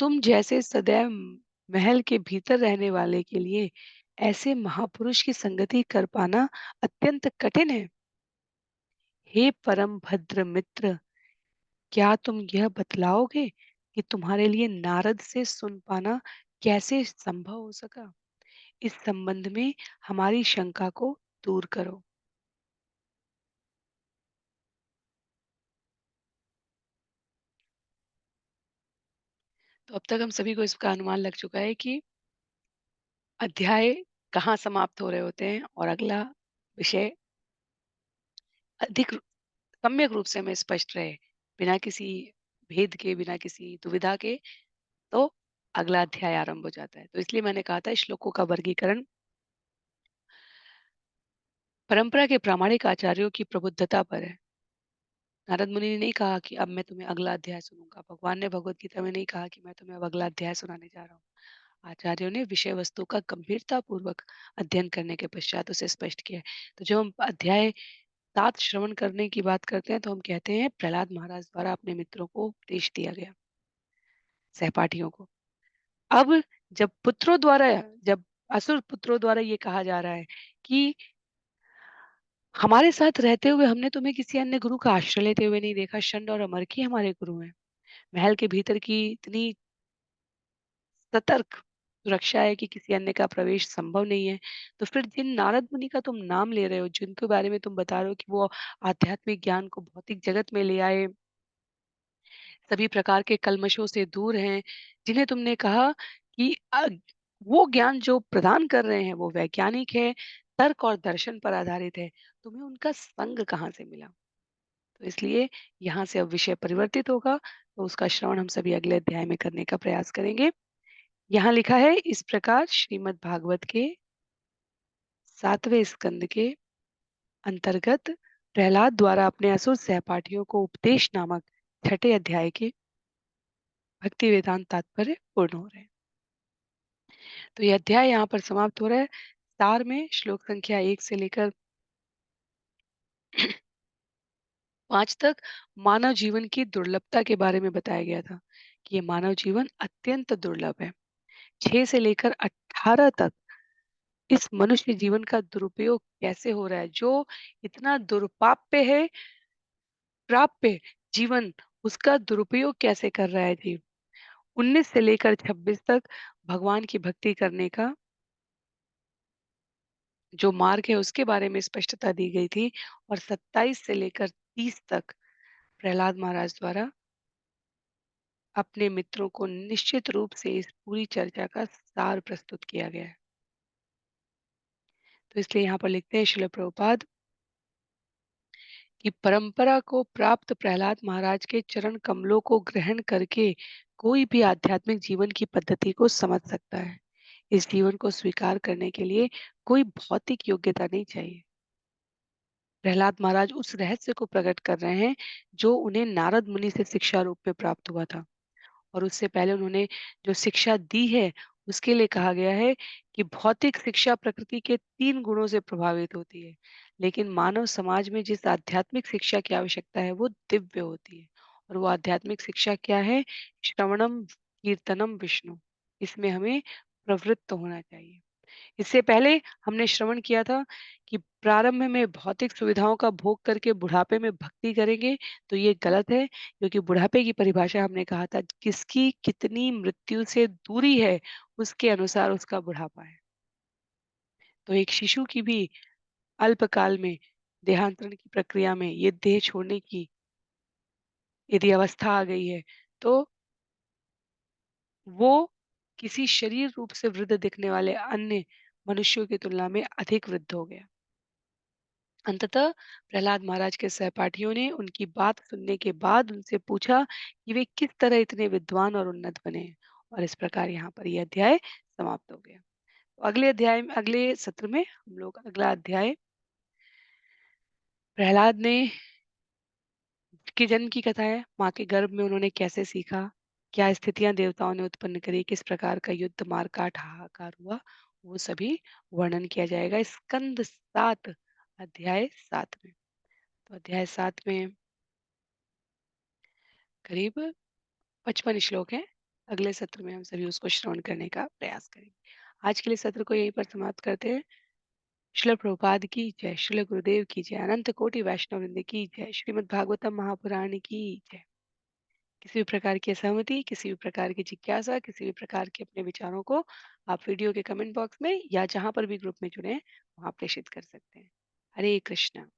तुम जैसे सदैव महल के भीतर रहने वाले के लिए ऐसे महापुरुष की संगति कर पाना अत्यंत कठिन है। हे परम भद्र मित्र, क्या तुम यह बतलाओगे कि तुम्हारे लिए नारद से सुन पाना कैसे संभव हो सका? इस संबंध में हमारी शंका को दूर करो। तो अब तक हम सभी को इसका अनुमान लग चुका है कि अध्याय कहाँ समाप्त हो रहे होते हैं और अगला विषय अधिक सम्यक रूप से हमें स्पष्ट रहे, बिना किसी भेद के, बिना किसी दुविधा के, तो अगला अध्याय आरंभ हो जाता है। तो इसलिए मैंने कहा था श्लोकों का वर्गीकरण परंपरा के प्रामाणिक आचार्यों की प्रबुद्धता पर है। नारद मुनि ने नहीं कहा कि अब मैं तुम्हें अगला अध्याय सुनूंगा। भगवान ने भगवत गीता में नहीं कहा कि मैं तुम्हें अब अगला अध्याय सुनाने जा रहा हूँ। आचार्यों ने विषय वस्तु का गंभीरता पूर्वक अध्ययन करने के पश्चात उसे स्पष्ट किया है। तो जब हम अध्याय 7 श्रवण करने की बात करते हैं तो हम कहते हैं प्रहलाद महाराज द्वारा अपने मित्रों को उपदेश दिया गया, सहपाठियों को। अब जब पुत्रों द्वारा जब असुर पुत्रों द्वारा ये कहा जा रहा है कि हमारे साथ रहते हुए हमने तुम्हें किसी अन्य गुरु का आश्रय लेते हुए नहीं देखा, शंड और अमरकी हमारे गुरु हैं। महल के भीतर की इतनी सतर्क सुरक्षा है कि किसी अन्य का प्रवेश संभव नहीं है। तो फिर जिन नारद मुनि का तुम नाम ले रहे हो, जिनके बारे में तुम बता रहे हो कि वो आध्यात्मिक ज्ञान को भौतिक जगत में ले आए, सभी प्रकार के कल्मशों से दूर हैं, जिन्हें तुमने कहा कि वो ज्ञान जो प्रदान कर रहे हैं वो वैज्ञानिक है, तर्क और दर्शन पर आधारित है, तुम्हें उनका संग कहाँ से मिला? तो इसलिए यहाँ से अब विषय परिवर्तित होगा, तो उसका श्रवण हम सभी अगले अध्याय में करने का प्रयास करेंगे। यहाँ लिखा है इस प्रकार श्रीमद् भागवत के 7वें स्कंद के अंतर्गत प्रहलाद द्वारा अपने असुर सहपाठियों को उपदेश नामक छठे अध्याय के भक्ति वेदांत तात्पर्य पूर्ण हो रहे हैं। तो यह अध्याय यहाँ पर समाप्त हो रहा है। सार में श्लोक संख्या 1 से लेकर 5 तक मानव जीवन की दुर्लभता के बारे में बताया गया था कि ये मानव जीवन अत्यंत दुर्लभ है। 6 से लेकर 18 तक इस मनुष्य जीवन का दुरुपयोग कैसे हो रहा है, जो इतना दुर्प्राप्य है, प्राप्य जीवन, उसका दुरुपयोग कैसे कर रहा है जीव। 19 से लेकर 26 तक भगवान की भक्ति करने का जो मार्ग है उसके बारे में स्पष्टता दी गई थी और 27 से लेकर 30 तक प्रहलाद महाराज द्वारा अपने मित्रों को निश्चित रूप से इस पूरी चर्चा का सार प्रस्तुत किया गया है। तो इसलिए यहाँ पर लिखते हैं श्रील प्रभुपाद कि परंपरा को प्राप्त प्रहलाद महाराज के चरण कमलों को ग्रहण करके कोई भी आध्यात्मिक जीवन की पद्धति को समझ सकता है। इस जीवन को स्वीकार करने के लिए कोई भौतिक योग्यता नहीं चाहिए। प्रहलाद महाराज उस रहस्य को प्रकट कर रहे हैं जो उन्हें नारद मुनि से शिक्षा रूप में प्राप्त हुआ था और उससे पहले उन्होंने जो शिक्षा दी है उसके लिए कहा गया है कि भौतिक शिक्षा प्रकृति के 3 गुणों से प्रभावित होती है, लेकिन मानव समाज में जिस आध्यात्मिक शिक्षा की आवश्यकता है वो दिव्य होती है। और वो आध्यात्मिक शिक्षा क्या है? श्रवणम कीर्तनम विष्णु, इसमें हमें प्रवृत्त होना चाहिए। इससे पहले हमने श्रवण किया था कि प्रारंभ में भौतिक सुविधाओं का भोग करके बुढ़ापे में भक्ति करेंगे तो ये गलत है, क्योंकि बुढ़ापे की परिभाषा हमने कहा था किसकी कितनी मृत्यु से दूरी है उसके अनुसार उसका बुढ़ापा है। तो एक शिशु की भी अल्पकाल में देहांतरण की प्रक्रिया में ये देह छोड़ने की यदि अवस्था आ गई है तो वो किसी शरीर रूप से वृद्ध दिखने वाले अन्य मनुष्यों की तुलना में अधिक वृद्ध हो गया। अंततः प्रहलाद महाराज के सहपाठियों ने उनकी बात सुनने के बाद उनसे पूछा कि वे किस तरह इतने विद्वान और उन्नत बने हैं। और इस प्रकार यहाँ पर यह अध्याय समाप्त हो गया। तो अगले अध्याय में, अगले सत्र में हम लोग अगला अध्याय प्रहलाद ने के जन्म की कथा है। माँ के गर्भ में उन्होंने कैसे सीखा, क्या स्थितियां देवताओं ने उत्पन्न करी, किस प्रकार का युद्ध मारकाट हाहाकार हुआ, वो सभी वर्णन किया जाएगा स्कंद 7 अध्याय 7 में। तो अध्याय 7 में करीब 55 श्लोक हैं। अगले सत्र में हम सभी उसको श्रवण करने का प्रयास करेंगे। आज के लिए सत्र को यहीं पर समाप्त करते हैं। श्रील प्रभुपाद की जय, श्रील गुरुदेव की जय, अनंत कोटि वैष्णव वृंद की जय, श्रीमद् भागवतम महापुराण की जय। किसी भी प्रकार की असहमति, किसी भी प्रकार की जिज्ञासा, किसी भी प्रकार के अपने विचारों को आप वीडियो के कमेंट बॉक्स में या जहां पर भी ग्रुप में जुड़े हैं वहां प्रेषित कर सकते हैं। हरे कृष्णा।